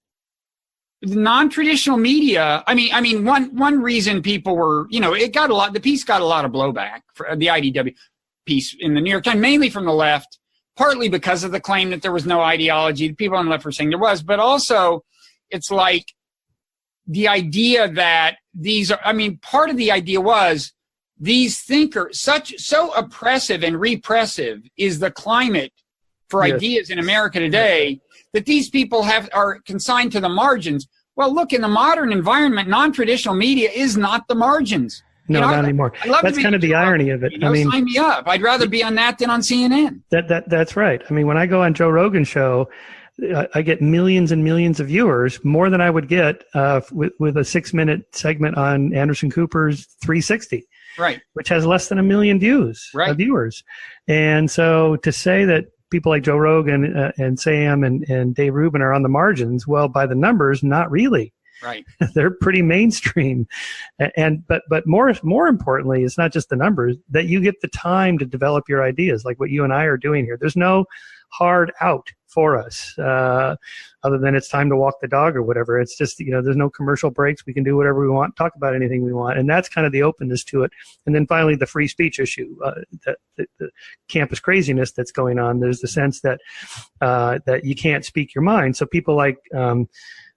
Speaker 1: non-traditional media. I mean, one reason people were, it got a lot. The piece got a lot of blowback for the IDW piece in the New York Times, mainly from the left, partly because of the claim that there was no ideology. The people on the left were saying there was, but also. It's like the idea that part of the idea was these thinkers, so oppressive and repressive is the climate for ideas in America today that these people are consigned to the margins. Well, look, in the modern environment, non-traditional media is not the margins.
Speaker 2: No, not anymore. That's kind of the irony of it.
Speaker 1: Sign me up. I'd rather be on that than on CNN.
Speaker 2: That's right. I mean, when I go on Joe Rogan's show, I get millions and millions of viewers, more than I would get with a 6-minute segment on Anderson Cooper's 360,
Speaker 1: right?
Speaker 2: Which has less than 1 million viewers. And so to say that people like Joe Rogan and Sam and Dave Rubin are on the margins, well, by the numbers, not really.
Speaker 1: Right.
Speaker 2: They're pretty mainstream. But more importantly, it's not just the numbers, that you get the time to develop your ideas, like what you and I are doing here. There's no hard out for us, other than it's time to walk the dog or whatever. It's just, there's no commercial breaks. We can do whatever we want, talk about anything we want. And that's kind of the openness to it. And then finally, the free speech issue, the campus craziness that's going on. There's the sense that you can't speak your mind. So people like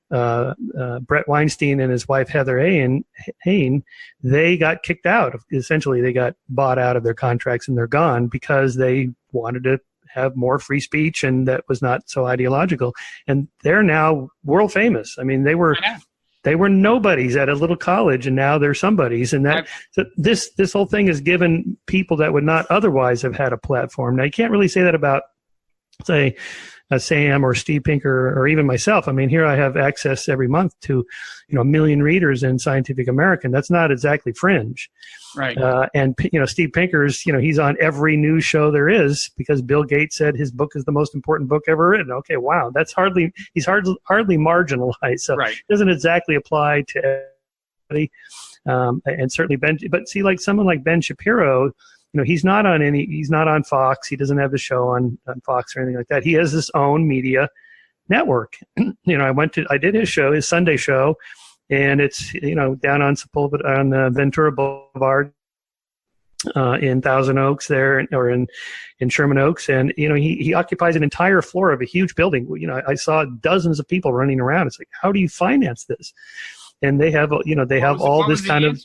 Speaker 2: Brett Weinstein and his wife, Heather Hayne, they got kicked out. Essentially, they got bought out of their contracts and they're gone because they wanted to have more free speech, and that was not so ideological. And they're now world famous. I mean, they were nobodies at a little college, and now they're somebodies. And so this whole thing has given people that would not otherwise have had a platform. Now, you can't really say that about, say, Sam or Steve Pinker or even myself. I mean, here I have access every month to, 1 million readers in Scientific American. That's not exactly fringe.
Speaker 1: Right.
Speaker 2: And Steve Pinker's, he's on every news show there is because Bill Gates said his book is the most important book ever written. Okay, wow, he's hardly marginalized. So it doesn't exactly apply to everybody. And certainly but see, like someone like Ben Shapiro, he's not on Fox. He doesn't have the show on Fox or anything like that. He has his own media network. I did his show, his Sunday show, and it's, down on Sepulveda, on Ventura Boulevard, in Thousand Oaks there, or in Sherman Oaks. And, he occupies an entire floor of a huge building. I saw dozens of people running around. It's like, how do you finance this? And they have, all this kind of,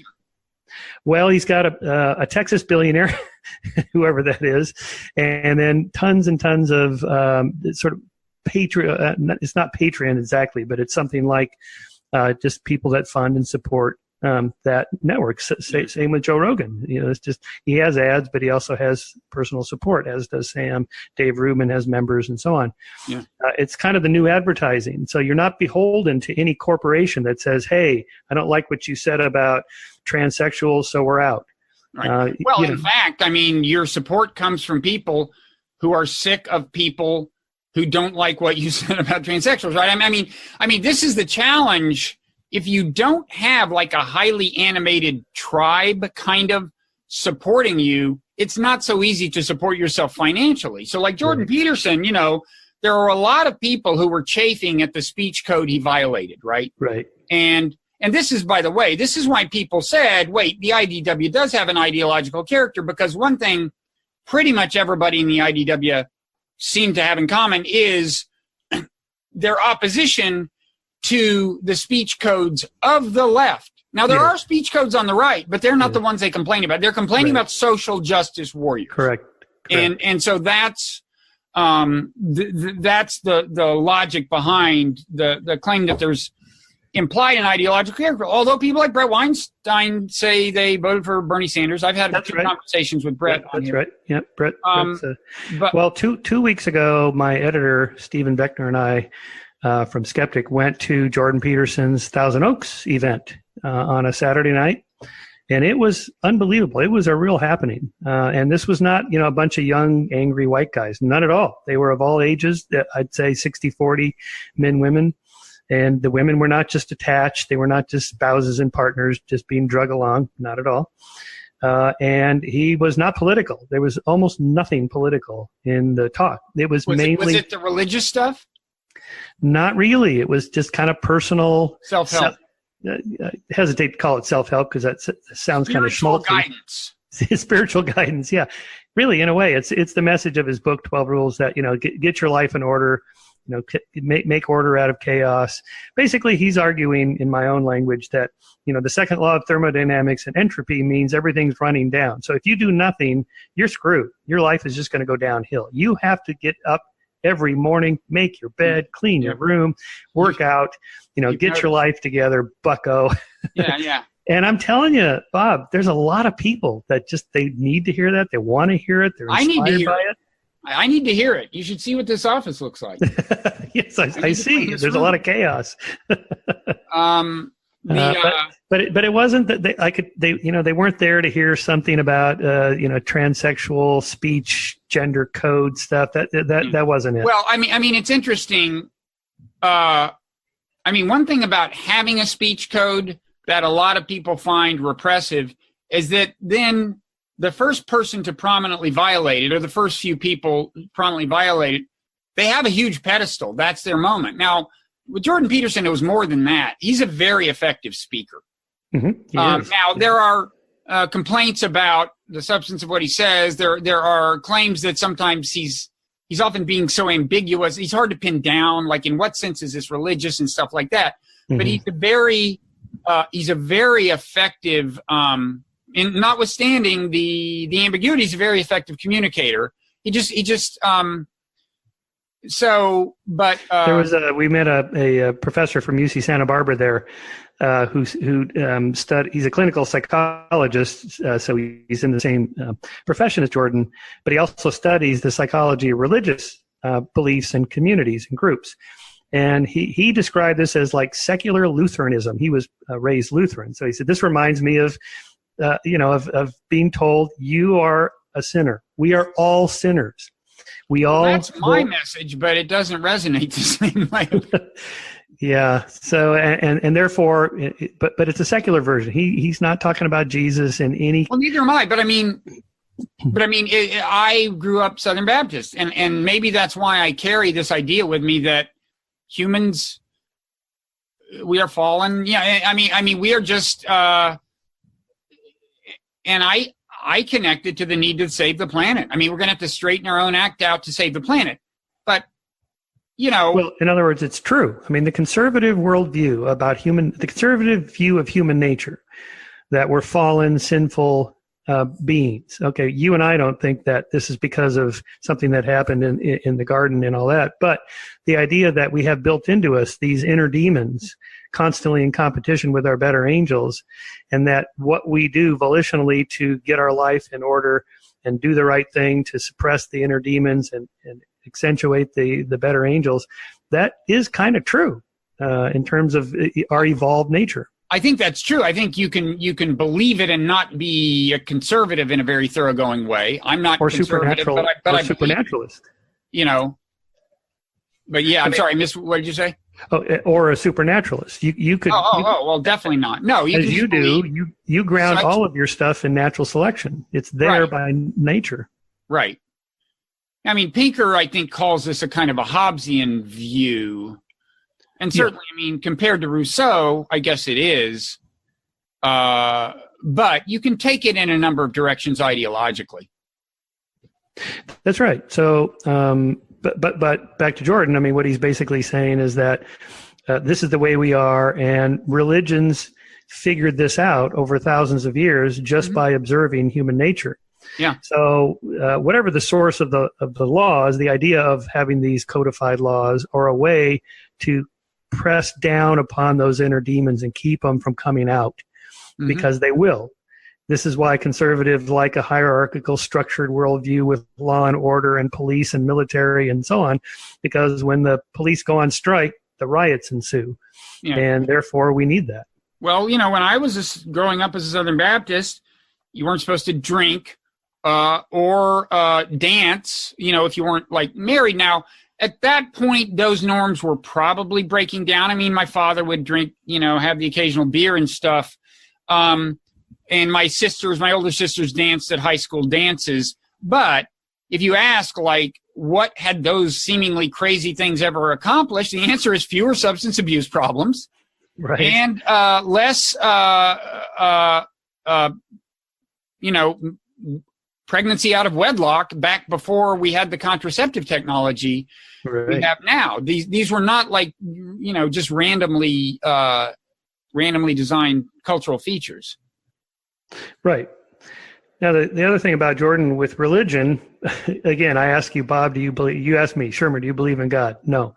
Speaker 2: well, he's got a Texas billionaire, whoever that is, and then tons and tons of sort of Patreon. It's not Patreon exactly, but it's something like just people that fund and support that network. Same with Joe Rogan. It's just he has ads, but he also has personal support, as does Sam. Dave Rubin has members, and so on. Yeah. It's kind of the new advertising. So you're not beholden to any corporation that says, "Hey, I don't like what you said about transsexuals, so we're out."
Speaker 1: Right. Well, in fact, your support comes from people who are sick of people who don't like what you said about transsexuals, right? I mean, this is the challenge. If you don't have like a highly animated tribe kind of supporting you, it's not so easy to support yourself financially. So like Jordan Peterson, you know, there are a lot of people who were chafing at the speech code he violated, right?
Speaker 2: Right.
Speaker 1: And this is, by the way, this is why people said, wait, the IDW does have an ideological character, because one thing pretty much everybody in the IDW seem to have in common is their opposition to the speech codes of the left. Now, there are speech codes on the right, but they're not the ones they complain about. They're complaining about social justice warriors.
Speaker 2: Correct.
Speaker 1: And so that's the logic behind the claim that there's implied an ideological character. Although people like Brett Weinstein say they voted for Bernie Sanders. I've had conversations with Brett.
Speaker 2: That's right. Yeah, Brett. Well, two weeks ago, my editor, Stephen Beckner, and I from Skeptic went to Jordan Peterson's Thousand Oaks event on a Saturday night. And it was unbelievable. It was a real happening. And this was not, you know, a bunch of young, angry white guys. None at all. They were of all ages. I'd say 60-40 men, women. And the women were not just attached. They were not just spouses and partners just being drug along. Not at all. And he was not political. There was almost nothing political in the talk. It was mainly...
Speaker 1: Was it the religious stuff?
Speaker 2: Not really. It was just kind of personal...
Speaker 1: Self-help.
Speaker 2: I hesitate to call it self-help because that sounds kind of schmaltzy.
Speaker 1: Guidance.
Speaker 2: Spiritual guidance, yeah. Really, in a way, it's the message of his book, 12 Rules, that, you know, get your life in order, you know, make order out of chaos. Basically, he's arguing in my own language that, you know, the second law of thermodynamics and entropy means everything's running down. So if you do nothing, you're screwed. Your life is just going to go downhill. You have to get up every morning, make your bed, clean your room, work out, you know, get your life together, bucko.
Speaker 1: Yeah.
Speaker 2: And I'm telling you, Bob, there's a lot of people that just, they need to hear that. They want to hear it. They're inspired by it.
Speaker 1: I need to hear it. You should see what this office looks like.
Speaker 2: Yes, I see. There's a lot of chaos. But it wasn't that they weren't there to hear something about transsexual speech, gender code stuff. That wasn't it.
Speaker 1: Well, I mean it's interesting. One thing about having a speech code that a lot of people find repressive is that then the first person to prominently violate it, or the first few people prominently violate it, they have a huge pedestal. That's their moment. Now, with Jordan Peterson, it was more than that. He's a very effective speaker.
Speaker 2: Mm-hmm.
Speaker 1: Now, there are complaints about the substance of what he says. There are claims that sometimes he's often being so ambiguous. He's hard to pin down, like in what sense is this religious and stuff like that. Mm-hmm. But he's a very effective, in notwithstanding the ambiguity, he's a very effective communicator.
Speaker 2: We met a professor from UC Santa Barbara there, who studied. He's a clinical psychologist, so he's in the same profession as Jordan, but he also studies the psychology of religious beliefs and communities and groups. And he described this as like secular Lutheranism. He was raised Lutheran, so he said this reminds me of being told you are a sinner. We are all sinners.
Speaker 1: That's my message, but it doesn't resonate the same way.
Speaker 2: Yeah. So, and therefore, but it's a secular version. He's not talking about Jesus in any.
Speaker 1: Well, neither am I. But I grew up Southern Baptist, and maybe that's why I carry this idea with me that humans, we are fallen. Yeah. I mean, we are just, and I connected to the need to save the planet. I mean, we're going to have to straighten our own act out to save the planet. But, Well,
Speaker 2: in other words, it's true. I mean, the conservative worldview about the conservative view of human nature, that we're fallen, sinful beings. Okay, you and I don't think that this is because of something that happened in the garden and all that. But the idea that we have built into us these inner demons constantly in competition with our better angels, and that what we do volitionally to get our life in order and do the right thing to suppress the inner demons and accentuate the better angels, that is kind of true in terms of our evolved nature.
Speaker 1: I think that's true. I think you can believe it and not be a conservative in a very thoroughgoing way. I'm not
Speaker 2: or
Speaker 1: conservative,
Speaker 2: supernatural,
Speaker 1: but
Speaker 2: or supernaturalist.
Speaker 1: But yeah, I'm sorry, what did you say?
Speaker 2: Oh, or a supernaturalist. You could.
Speaker 1: Well, definitely not. No,
Speaker 2: you ground all of your stuff in natural selection. It's there by nature.
Speaker 1: Right. I mean, Pinker, I think, calls this a kind of a Hobbesian view. And certainly, I mean, compared to Rousseau, I guess it is. But you can take it in a number of directions ideologically.
Speaker 2: That's right. So, but back to Jordan, I mean, what he's basically saying is that this is the way we are, and religions figured this out over thousands of years just by observing human nature.
Speaker 1: Yeah.
Speaker 2: So, whatever the source of the laws, the idea of having these codified laws are a way to press down upon those inner demons and keep them from coming out, because they will. This is why conservatives like a hierarchical, structured worldview with law and order and police and military and so on, because when the police go on strike, the riots ensue. Yeah. And therefore, we need that.
Speaker 1: Well, you know, when I was growing up as a Southern Baptist, you weren't supposed to drink or dance, you know, if you weren't, like, married. Now, at that point, those norms were probably breaking down. I mean, my father would drink, you know, have the occasional beer and stuff. And my older sisters danced at high school dances. But if you ask, like, what had those seemingly crazy things ever accomplished, the answer is fewer substance abuse problems.
Speaker 2: Right.
Speaker 1: And less, you know, pregnancy out of wedlock back before we had the contraceptive technology we have now. These were not, like, you know, just randomly designed cultural features.
Speaker 2: Right. Now, the other thing about Jordan with religion, again, I ask you, Bob, do you believe? You ask me, Shermer, do you believe in God? No.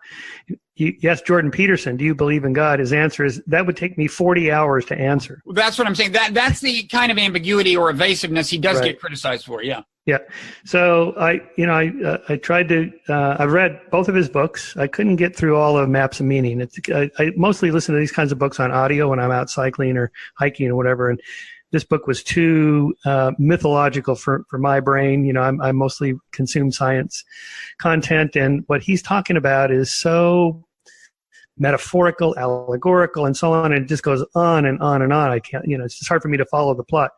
Speaker 2: You ask Jordan Peterson, do you believe in God? His answer is, that would take me 40 hours to answer.
Speaker 1: Well, that's what I'm saying. That's the kind of ambiguity or evasiveness he does get criticized for. Yeah.
Speaker 2: Yeah. So I tried to, I've read both of his books. I couldn't get through all of Maps of Meaning. I mostly listen to these kinds of books on audio when I'm out cycling or hiking or whatever. And this book was too mythological for my brain. You know, I mostly consume science content, and what he's talking about is so metaphorical, allegorical, and so on. And it just goes on and on and on. I can't, you know, it's just hard for me to follow the plot.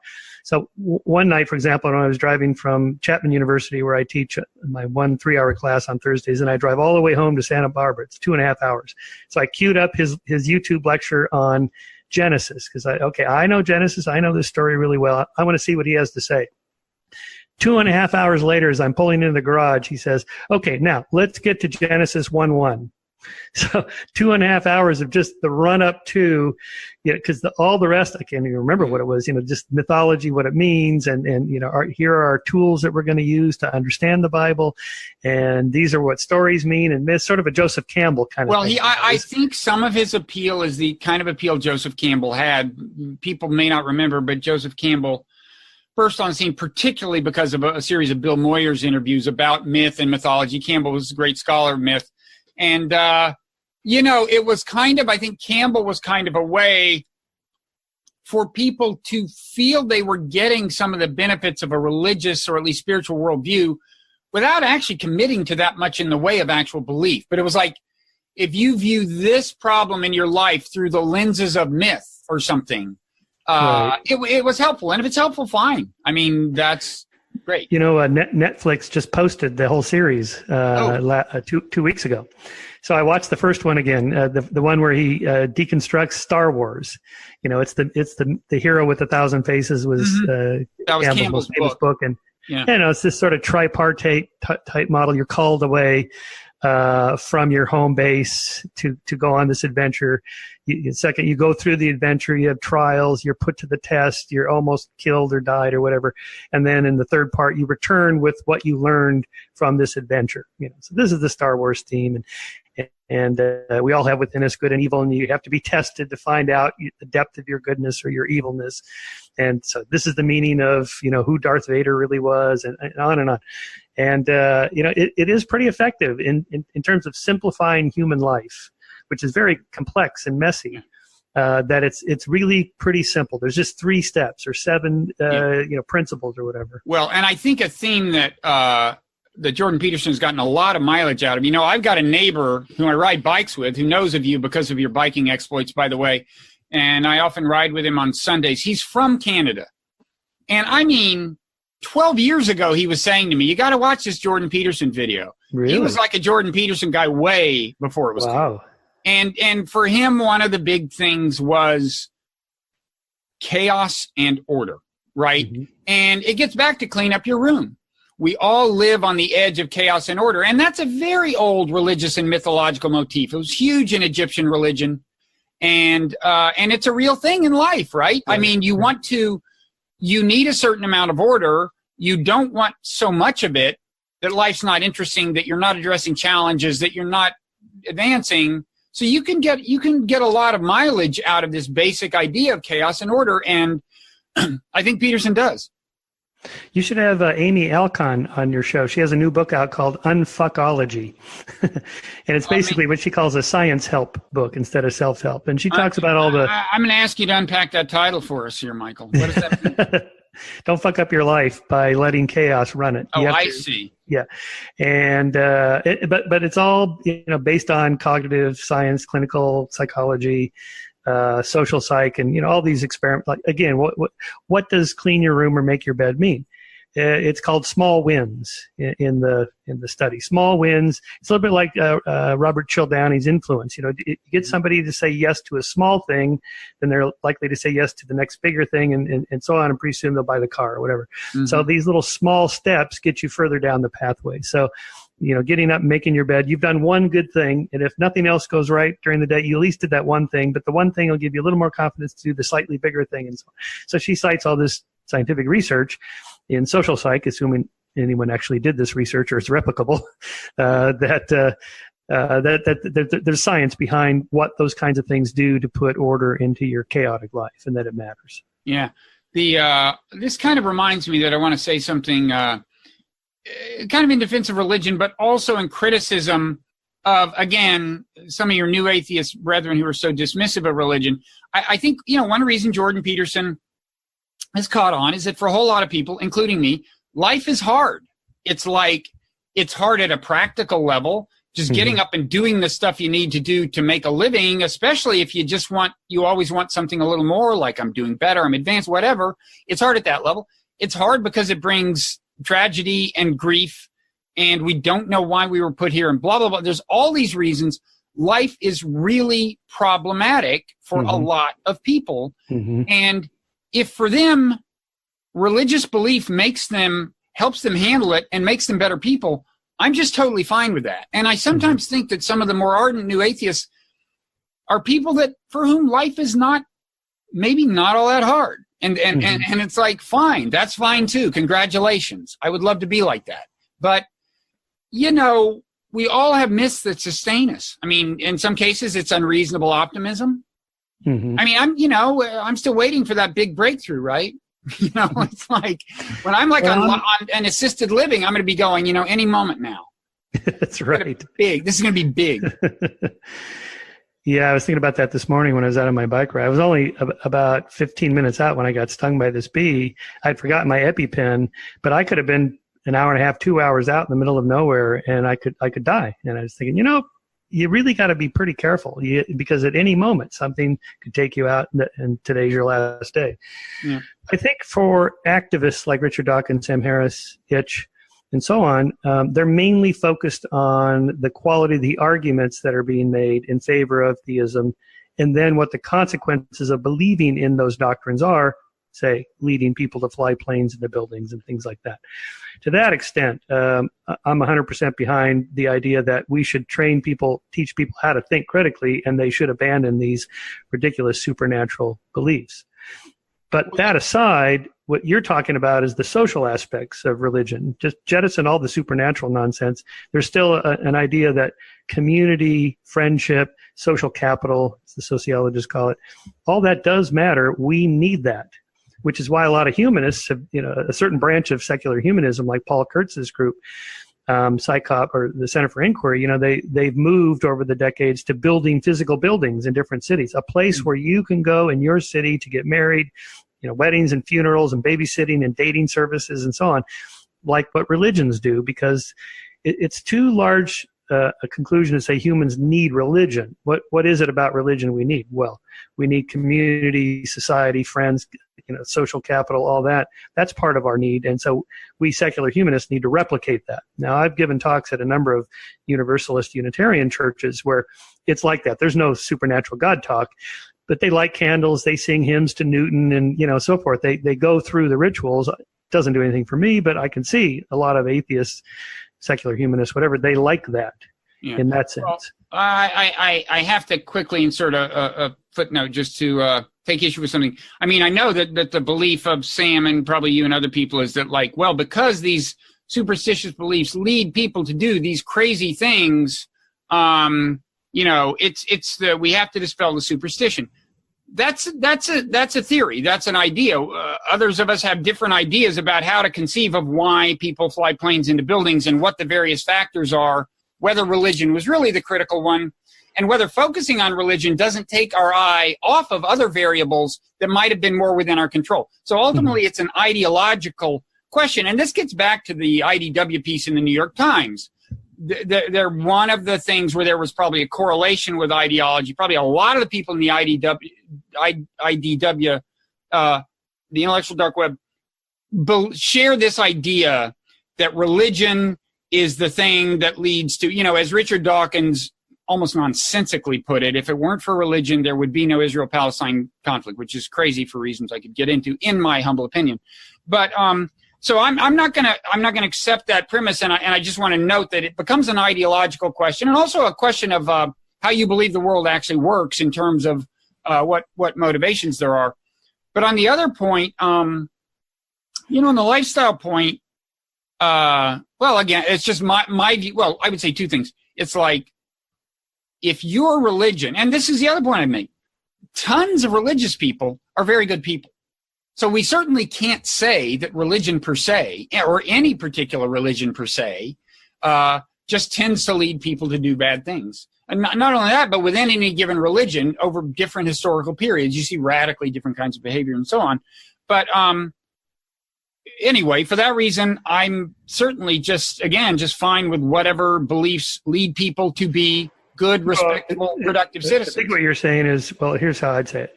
Speaker 2: So one night, for example, when I was driving from Chapman University, where I teach my 1 3-hour class on Thursdays, and I drive all the way home to Santa Barbara. It's 2.5 hours. So I queued up his YouTube lecture on Genesis, because I know Genesis. I know this story really well. I want to see what he has to say. 2.5 hours later, as I'm pulling into the garage, he says, okay, now let's get to Genesis 1:1. So 2.5 hours of just the run up to, you know, because all the rest, I can't even remember what it was, you know, just mythology, what it means. And you know, here are our tools that we're going to use to understand the Bible. And these are what stories mean. And it's sort of a Joseph Campbell kind of thing.
Speaker 1: Well, I think some of his appeal is the kind of appeal Joseph Campbell had. People may not remember, but Joseph Campbell first on the scene, particularly because of a series of Bill Moyer's interviews about myth and mythology. Campbell was a great scholar of myth. And, you know, it was kind of, I think Campbell was kind of a way for people to feel they were getting some of the benefits of a religious or at least spiritual worldview without actually committing to that much in the way of actual belief. But it was like, if you view this problem in your life through the lenses of myth or something, it was helpful. And if it's helpful, fine. I mean, that's great.
Speaker 2: You know, Netflix just posted the whole series 2 weeks ago. So I watched the first one again, the one where he deconstructs Star Wars. You know, it's the hero with 1,000 faces was
Speaker 1: that was Campbell's
Speaker 2: famous book, and you know, it's this sort of tripartite type model. You're called away from your home base to go on this adventure. Second, you go through the adventure, you have trials, you're put to the test, you're almost killed or died or whatever. And then in the third part, you return with what you learned from this adventure. You know, so this is the Star Wars theme. And we all have within us good and evil, and you have to be tested to find out the depth of your goodness or your evilness. And so this is the meaning of, you know, who Darth Vader really was, and on and on. And, you know, it is pretty effective in terms of simplifying human life, which is very complex and messy, that it's really pretty simple. There's just 3 steps or 7, you know, principles or whatever.
Speaker 1: Well, and I think a theme that that Jordan Peterson has gotten a lot of mileage out of. You know, I've got a neighbor who I ride bikes with who knows of you because of your biking exploits, by the way. And I often ride with him on Sundays. He's from Canada. And I mean, 12 years ago, he was saying to me, you got to watch this Jordan Peterson video.
Speaker 2: Really?
Speaker 1: He was like a Jordan Peterson guy way before it was cool. And for him, one of the big things was chaos and order, right? Mm-hmm. And it gets back to clean up your room. We all live on the edge of chaos and order. And that's a very old religious and mythological motif. It was huge in Egyptian religion. And it's a real thing in life, right? I mean, you need a certain amount of order. You don't want so much of it that life's not interesting, that you're not addressing challenges, that you're not advancing. So you can get a lot of mileage out of this basic idea of chaos and order. And I think Peterson does.
Speaker 2: You should have Amy Alcon on your show. She has a new book out called Unfuckology. And it's basically what she calls a science help book instead of self-help. And she talks about all the...
Speaker 1: I'm going to ask you to unpack that title for us here, Michael. What does that mean?
Speaker 2: Don't fuck up your life by letting chaos run it.
Speaker 1: I see.
Speaker 2: Yeah. And but it's all based on cognitive science, clinical psychology, social psych, and all these experiments. Like, again, what does clean your room or make your bed mean? It's called small wins in the study. Small wins. It's a little bit like Robert Cialdini's influence. You get somebody to say yes to a small thing, then they're likely to say yes to the next bigger thing, and so on. And pretty soon they'll buy the car or whatever. Mm-hmm. So these little small steps get you further down the pathway. So, getting up and making your bed, you've done one good thing, and if nothing else goes right during the day, you at least did that one thing, but the one thing will give you a little more confidence to do the slightly bigger thing, and so on. So she cites all this scientific research in social psych, assuming anyone actually did this research or it's replicable, that there's science behind what those kinds of things do to put order into your chaotic life, and that it matters.
Speaker 1: Yeah. This kind of reminds me that I want to say something kind of in defense of religion, but also in criticism of, again, some of your new atheist brethren who are so dismissive of religion. I think, one reason Jordan Peterson has caught on is that for a whole lot of people, including me, life is hard. It's like, it's hard at a practical level, just getting up and doing the stuff you need to do to make a living, especially if you always want something a little more, like I'm doing better, I'm advanced, whatever. It's hard at that level. It's hard because it brings tragedy and grief, and we don't know why we were put here, and blah, blah, blah. There's all these reasons. Life is really problematic for a lot of people. And if for them, religious belief helps them handle it and makes them better people, I'm just totally fine with that. And I sometimes think that some of the more ardent new atheists are people for whom life is maybe not all that hard. And it's like, fine, that's fine too. Congratulations. I would love to be like that. But, we all have myths that sustain us. I mean, in some cases, it's unreasonable optimism. I mean, I'm still waiting for that big breakthrough, right? It's like when I'm like on an assisted living, I'm going to be going, any moment now.
Speaker 2: That's right.
Speaker 1: This is going to be big.
Speaker 2: Yeah, I was thinking about that this morning when I was out on my bike ride. I was only about 15 minutes out when I got stung by this bee. I'd forgotten my EpiPen, but I could have been an hour and a half, 2 hours out in the middle of nowhere, and I could die. And I was thinking, you really got to be pretty careful because at any moment something could take you out, and today's your last day. Yeah. I think for activists like Richard Dawkins, Sam Harris, Hitch, and so on, they're mainly focused on the quality of the arguments that are being made in favor of theism, and then what the consequences of believing in those doctrines are, say, leading people to fly planes into buildings and things like that. To that extent, I'm 100% behind the idea that we should teach people how to think critically, and they should abandon these ridiculous supernatural beliefs. But that aside, what you're talking about is the social aspects of religion. Just jettison all the supernatural nonsense. There's still an idea that community, friendship, social capital, as the sociologists call it, all that does matter. We need that, which is why a lot of humanists have, a certain branch of secular humanism, like Paul Kurtz's group, PsyCop, or the Center for Inquiry, they've moved over the decades to building physical buildings in different cities, a place where you can go in your city to get married, weddings and funerals and babysitting and dating services and so on. like what religions do, because it's too large a conclusion to say humans need religion. What is it about religion we need? Well, we need community, society, friends, social capital, all that. That's part of our need. And so we secular humanists need to replicate that. Now, I've given talks at a number of Universalist Unitarian churches where it's like that. There's no supernatural God talk, but they light candles, they sing hymns to Newton and, so forth. They go through the rituals. It doesn't do anything for me, but I can see a lot of atheists, secular humanists, whatever, they like that in that sense.
Speaker 1: Well, I have to quickly insert a footnote just to take issue with something. I mean, I know that the belief of Sam and probably you and other people is that, like, well, because these superstitious beliefs lead people to do these crazy things, we have to dispel the superstition. That's a theory. That's an idea. Others of us have different ideas about how to conceive of why people fly planes into buildings and what the various factors are, whether religion was really the critical one, and whether focusing on religion doesn't take our eye off of other variables that might have been more within our control. So ultimately, it's an ideological question. And this gets back to the IDW piece in the New York Times. They're one of the things where there was probably a correlation with ideology. Probably a lot of the people in the IDW, the intellectual dark web, share this idea that religion is the thing that leads to, as Richard Dawkins almost nonsensically put it, if it weren't for religion, there would be no Israel-Palestine conflict, which is crazy for reasons I could get into, in my humble opinion. But so I'm not gonna accept that premise, and I just want to note that it becomes an ideological question, and also a question of how you believe the world actually works in terms of what motivations there are. But on the other point, on the lifestyle point, well, again, it's just my view. Well, I would say two things. It's like, if your religion, and this is the other point I make, tons of religious people are very good people. So we certainly can't say that religion per se, or any particular religion per se, just tends to lead people to do bad things. And not only that, but within any given religion, over different historical periods, you see radically different kinds of behavior and so on. But anyway, for that reason, I'm certainly just fine with whatever beliefs lead people to be good, respectable, productive citizens.
Speaker 2: I think what you're saying is, well, here's how I'd say it.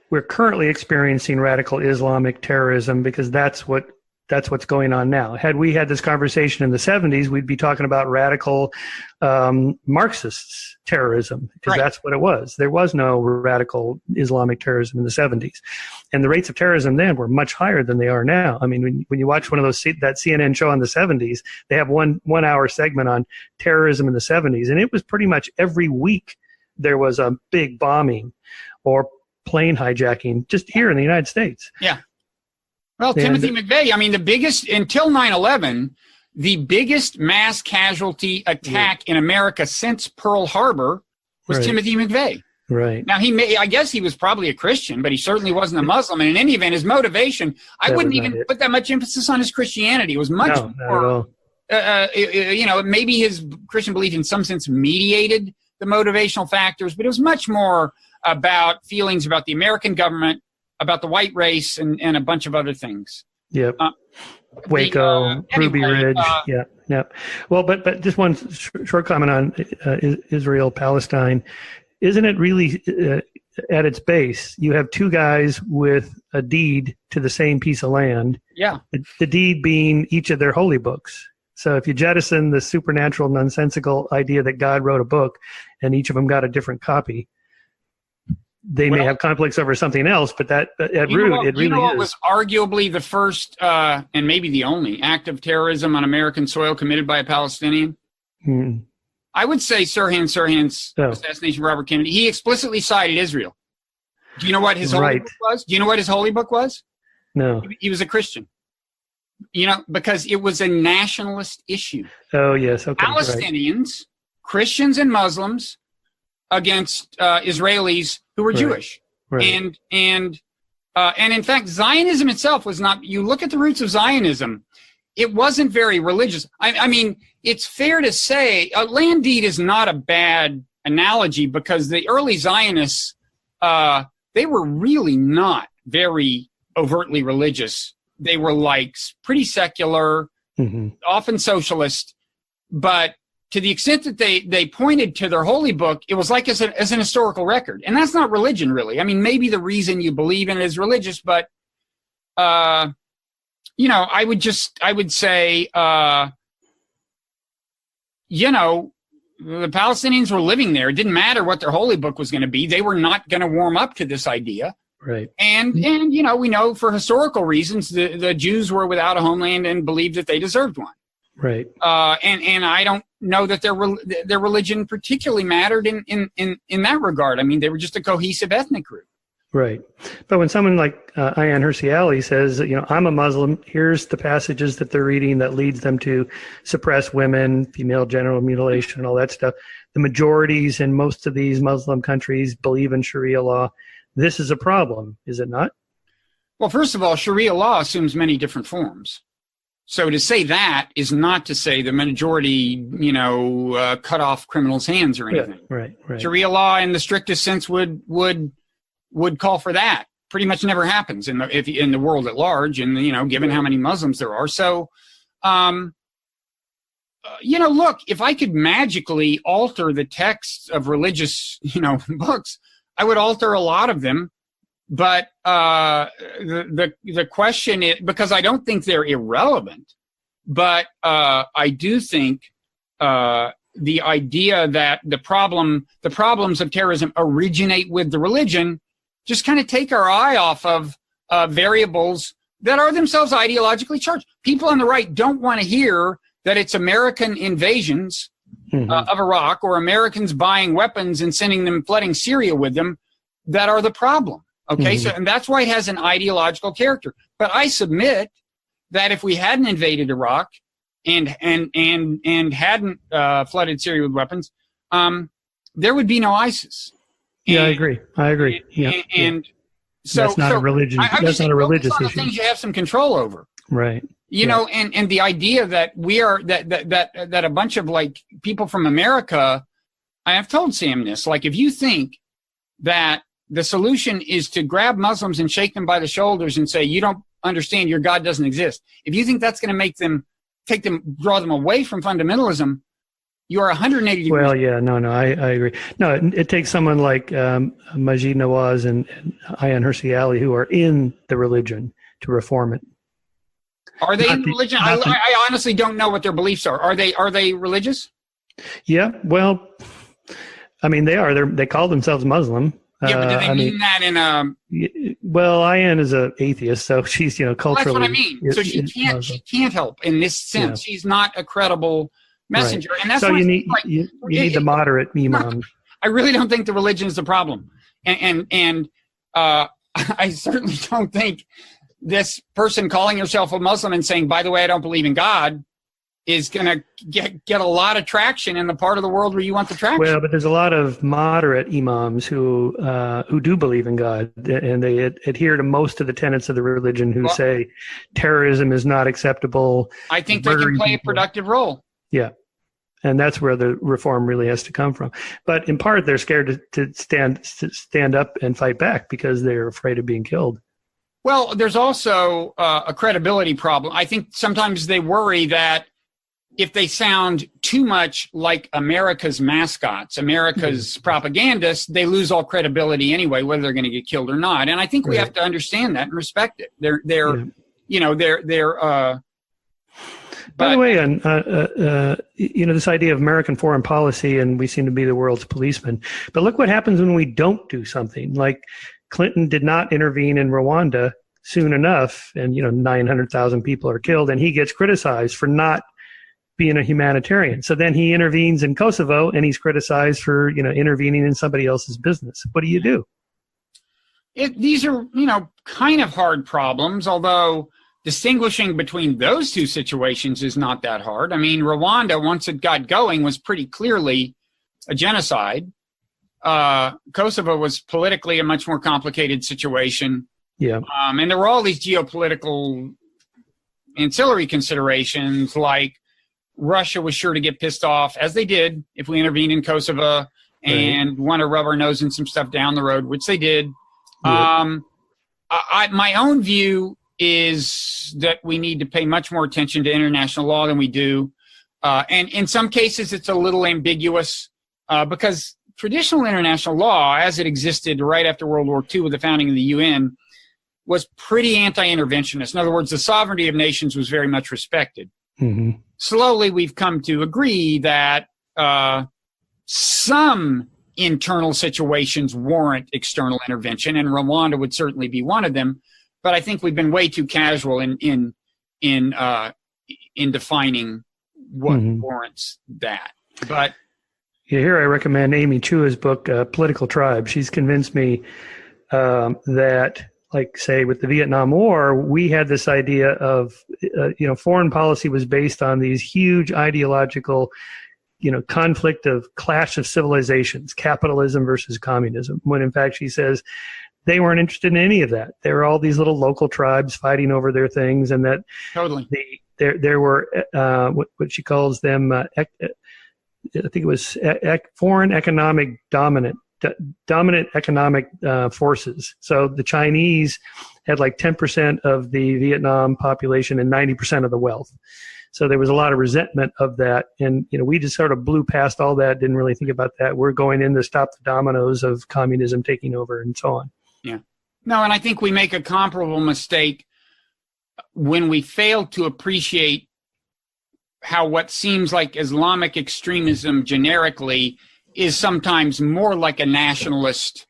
Speaker 2: We're currently experiencing radical Islamic terrorism because that's what's going on now. Had we had this conversation in the 70s, we'd be talking about radical Marxist terrorism, because that's what it was. There was no radical Islamic terrorism in the 70s. And the rates of terrorism then were much higher than they are now. I mean, when you watch one of those, that CNN show on the 70s, they have one hour segment on terrorism in the 70s. And it was pretty much every week there was a big bombing or plane hijacking just here in the United States.
Speaker 1: Yeah. Well, Timothy McVeigh, I mean, the biggest, until 9/11, the biggest mass casualty attack in America since Pearl Harbor was Timothy McVeigh.
Speaker 2: Right.
Speaker 1: Now, I guess he was probably a Christian, but he certainly wasn't a Muslim. And in any event, his motivation, I wouldn't even put that much emphasis on his Christianity. It was much more, maybe his Christian belief in some sense mediated the motivational factors, but it was much more about feelings about the American government, about the white race, and a bunch of other things.
Speaker 2: Yep. Waco, Ruby Ridge. Yeah. Well, but just one short comment on Israel, Palestine. Isn't it really at its base, you have two guys with a deed to the same piece of land?
Speaker 1: Yeah.
Speaker 2: The deed being each of their holy books. So if you jettison the supernatural, nonsensical idea that God wrote a book and each of them got a different copy, they may have conflicts over something else, but at root, it really is. What was
Speaker 1: arguably the first and maybe the only act of terrorism on American soil committed by a Palestinian? I would say Sirhan's assassination of Robert Kennedy. He explicitly cited Israel. Do you know what his holy book was? Do you know what his holy book was?
Speaker 2: No.
Speaker 1: He was a Christian. Because it was a nationalist issue.
Speaker 2: Oh, yes. Okay.
Speaker 1: Palestinians, Christians and Muslims against Israelis who were Jewish. Right. And in fact, Zionism itself was not, you look at the roots of Zionism, it wasn't very religious. I mean, it's fair to say a land deed is not a bad analogy, because the early Zionists, they were really not very overtly religious. They were like pretty secular. often socialist, but to the extent that they pointed to their holy book, it was like as an historical record. And that's not religion, really. I mean, maybe the reason you believe in it is religious, but, I would say, the Palestinians were living there. It didn't matter what their holy book was going to be. They were not going to warm up to this idea.
Speaker 2: Right.
Speaker 1: And we know for historical reasons, the Jews were without a homeland and believed that they deserved one.
Speaker 2: Right.
Speaker 1: And I don't know that their religion particularly mattered in that regard. I mean, they were just a cohesive ethnic group.
Speaker 2: Right. But when someone like Ayaan Hirsi Ali says, I'm a Muslim, here's the passages that they're reading that leads them to suppress women, female genital mutilation, and all that stuff. The majorities in most of these Muslim countries believe in Sharia law. This is a problem, is it not?
Speaker 1: Well, first of all, Sharia law assumes many different forms. So to say that is not to say the majority, cut off criminals' hands or anything.
Speaker 2: Yeah, right.
Speaker 1: Sharia law in the strictest sense would call for that. Pretty much never happens in the world at large, and given how many Muslims there are. So, look, if I could magically alter the texts of religious, books, I would alter a lot of them. But the question is, because I don't think they're irrelevant, but I do think the idea that the problems of terrorism originate with the religion just kind of take our eye off of variables that are themselves ideologically charged. People on the right don't want to hear that it's American invasions of Iraq or Americans buying weapons and flooding Syria with them that are the problem. Okay, so and that's why it has an ideological character. But I submit that if we hadn't invaded Iraq and hadn't flooded Syria with weapons, there would be no ISIS.
Speaker 2: Yeah, I agree. Yeah,
Speaker 1: and so
Speaker 2: that's not a religion. That's not a religious issue.
Speaker 1: Things you have some control over,
Speaker 2: right?
Speaker 1: And the idea that we are that a bunch of people from America. I have told Sam this. If you think that the solution is to grab Muslims and shake them by the shoulders and say, you don't understand, your God doesn't exist. If you think that's going to make them draw them away from fundamentalism, you are 180 degrees.
Speaker 2: Well, yeah, no, I agree. No, it takes someone like Majid Nawaz and Ayaan Hirsi Ali who are in the religion to reform it.
Speaker 1: Are they in the religion? I honestly don't know what their beliefs are. Are they religious?
Speaker 2: Yeah, well, I mean, they are. They call themselves Muslim.
Speaker 1: Yeah, but do they mean that in a...
Speaker 2: Well, Ayaan is an atheist, so she's, culturally... Well, that's
Speaker 1: what I mean. So she can't help in this sense. Yeah. She's not a credible messenger.
Speaker 2: Right.
Speaker 1: And that's
Speaker 2: so you need the moderate imam.
Speaker 1: I really don't think the religion is the problem. And I certainly don't think this person calling herself a Muslim and saying, by the way, I don't believe in God, is going to get a lot of traction in the part of the world where you want the traction.
Speaker 2: Well, but there's a lot of moderate imams who do believe in God, and they adhere to most of the tenets of the religion who say terrorism is not acceptable.
Speaker 1: I think they can play a productive role.
Speaker 2: Yeah. And that's where the reform really has to come from. But in part, they're scared to stand up and fight back because they're afraid of being killed.
Speaker 1: Well, there's also a credibility problem. I think sometimes they worry that if they sound too much like America's mascots, America's propagandists, they lose all credibility anyway, whether they're going to get killed or not. And I think we have to understand that and respect it.
Speaker 2: By the way, this idea of American foreign policy, and we seem to be the world's policeman. But look what happens when we don't do something. Like Clinton did not intervene in Rwanda soon enough, and 900,000 people are killed, and he gets criticized for not being a humanitarian. So then he intervenes in Kosovo, and he's criticized for intervening in somebody else's business. What do you do?
Speaker 1: These are kind of hard problems, although distinguishing between those two situations is not that hard. I mean, Rwanda, once it got going, was pretty clearly a genocide. Kosovo was politically a much more complicated situation.
Speaker 2: Yeah.
Speaker 1: And there were all these geopolitical ancillary considerations, like Russia was sure to get pissed off, as they did, if we intervened in Kosovo and want to rub our nose in some stuff down the road, which they did. Yeah. My own view is that we need to pay much more attention to international law than we do. And in some cases, it's a little ambiguous because traditional international law, as it existed right after World War II with the founding of the UN, was pretty anti-interventionist. In other words, the sovereignty of nations was very much respected. Mm-hmm. Slowly, we've come to agree that some internal situations warrant external intervention, and Rwanda would certainly be one of them. But I think we've been way too casual in defining what warrants that. But
Speaker 2: here I recommend Amy Chua's book, Political Tribe. She's convinced me that, like, say, with the Vietnam War, we had this idea of, foreign policy was based on these huge ideological, conflict of clash of civilizations, capitalism versus communism, when in fact she says they weren't interested in any of that. There were all these little local tribes fighting over their things, and that
Speaker 1: totally
Speaker 2: there were what she calls them, I think it was foreign economic dominant economic forces. So the Chinese had like 10% of the Vietnam population and 90% of the wealth. So there was a lot of resentment of that. And, we just sort of blew past all that, didn't really think about that. We're going in to stop the dominoes of communism taking over and so on.
Speaker 1: Yeah. No, and I think we make a comparable mistake when we fail to appreciate how what seems like Islamic extremism generically is sometimes more like a nationalist.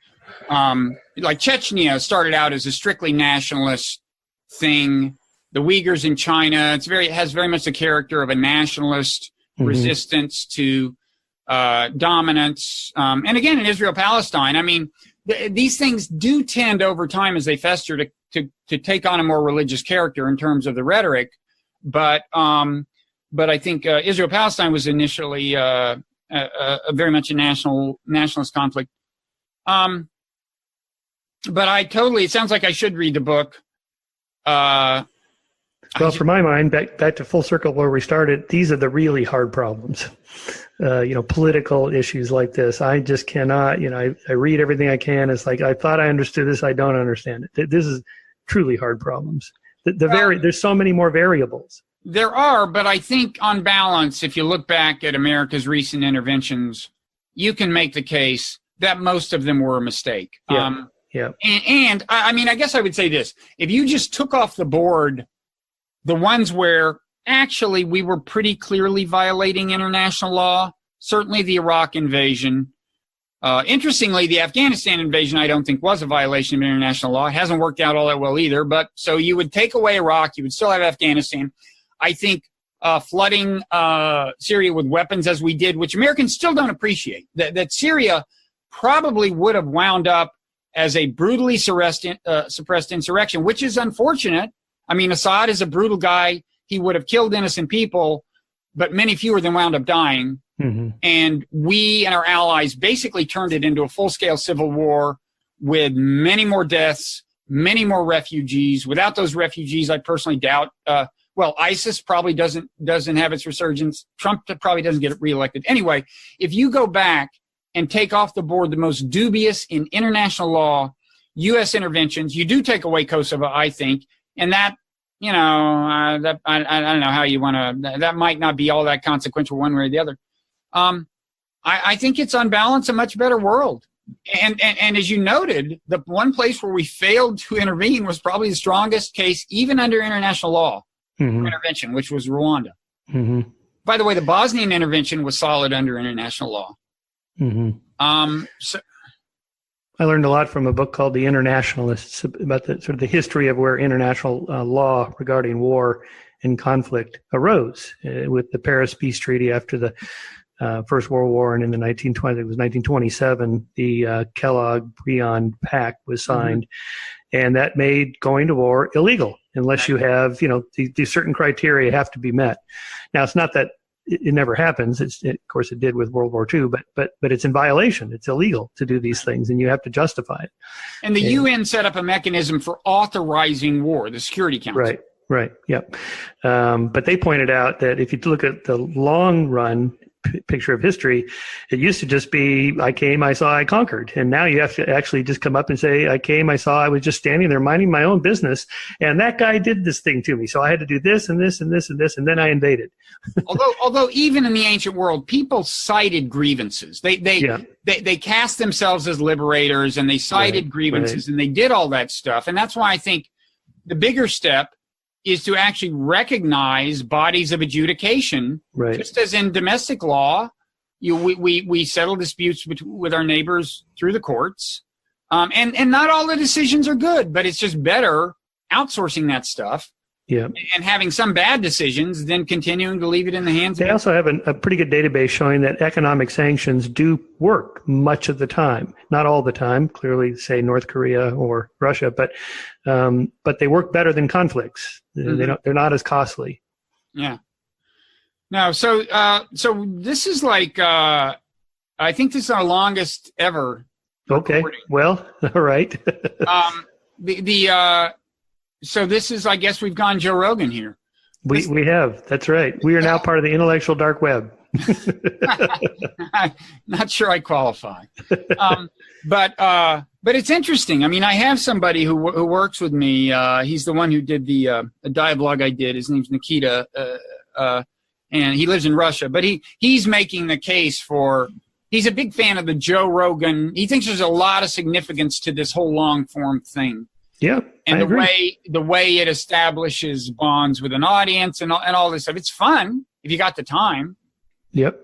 Speaker 1: Like Chechnya started out as a strictly nationalist thing. The Uyghurs in China, it has very much the character of a nationalist resistance to dominance. And again, in Israel-Palestine, I mean, these things do tend over time as they fester to take on a more religious character in terms of the rhetoric. But I think Israel-Palestine was initially a very much a nationalist conflict. But it sounds like I should read the book.
Speaker 2: Well, for my mind, back to full circle where we started, these are the really hard problems. Political issues like this. I just cannot, I read everything I can. It's like, I thought I understood this. I don't understand it. This is truly hard problems. There's so many more variables.
Speaker 1: There are, but I think on balance, if you look back at America's recent interventions, you can make the case that most of them were a mistake.
Speaker 2: Yeah. Yeah.
Speaker 1: And I mean, I guess I would say this. If you just took off the board the ones where actually we were pretty clearly violating international law, certainly the Iraq invasion. Interestingly, the Afghanistan invasion I don't think was a violation of international law. It hasn't worked out all that well either. But so you would take away Iraq, you would still have Afghanistan. I think flooding Syria with weapons as we did, which Americans still don't appreciate, that Syria probably would have wound up as a brutally suppressed insurrection, which is unfortunate. I mean, Assad is a brutal guy. He would have killed innocent people, but many fewer than wound up dying. Mm-hmm. And we and our allies basically turned it into a full-scale civil war with many more deaths, many more refugees. Without those refugees, I personally doubt. ISIS probably doesn't have its resurgence. Trump probably doesn't get reelected. Anyway, if you go back and take off the board the most dubious in international law U.S. interventions, you do take away Kosovo, I think. And that, I don't know how you want to, that might not be all that consequential one way or the other. I think it's on balance a much better world. And as you noted, the one place where we failed to intervene was probably the strongest case, even under international law, intervention, which was Rwanda. Mm-hmm. By the way, the Bosnian intervention was solid under international law. Mm-hmm.
Speaker 2: I learned a lot from a book called The Internationalists about the sort of the history of where international law regarding war and conflict arose with the Paris Peace Treaty after the First World War, and in the 1927, the Kellogg-Briand Pact was signed, and that made going to war illegal unless you have, these certain criteria have to be met. Now, it's not that it never happens. Of course, it did with World War II, but it's in violation. It's illegal to do these things, and you have to justify it.
Speaker 1: And the UN set up a mechanism for authorizing war, the Security Council.
Speaker 2: Right. Yep. But they pointed out that if you look at the long run picture of history. It used to just be, I came, I saw, I conquered. And now you have to actually just come up and say, I came, I saw, I was just standing there minding my own business. And that guy did this thing to me. So I had to do this and this and this and this. And then I invaded.
Speaker 1: although even in the ancient world, people cited grievances. They cast themselves as liberators, and they cited grievances, and they did all that stuff. And that's why I think the bigger step is to actually recognize bodies of adjudication, just as in domestic law. We settle disputes with our neighbors through the courts, and not all the decisions are good, but it's just better outsourcing that stuff. Yeah, and having some bad decisions, then continuing to leave it in the hands of.
Speaker 2: They also have a pretty good database showing that economic sanctions do work much of the time, not all the time. Clearly, say North Korea or Russia, but they work better than conflicts. They're not as costly.
Speaker 1: Yeah. No. So this is like I think this is our longest ever.
Speaker 2: Okay. Recording. Well, all right.
Speaker 1: So this is, I guess we've gone Joe Rogan here.
Speaker 2: We have. That's right. We are now part of the intellectual dark web.
Speaker 1: I'm not sure I qualify. But it's interesting. I mean, I have somebody who works with me. He's the one who did the dialogue I did. His name's Nikita, and he lives in Russia. But he's making the case for. He's a big fan of the Joe Rogan. He thinks there's a lot of significance to this whole long form thing.
Speaker 2: Yeah,
Speaker 1: and the way it establishes bonds with an audience and all this stuff. It's fun if you got the time.
Speaker 2: Yep.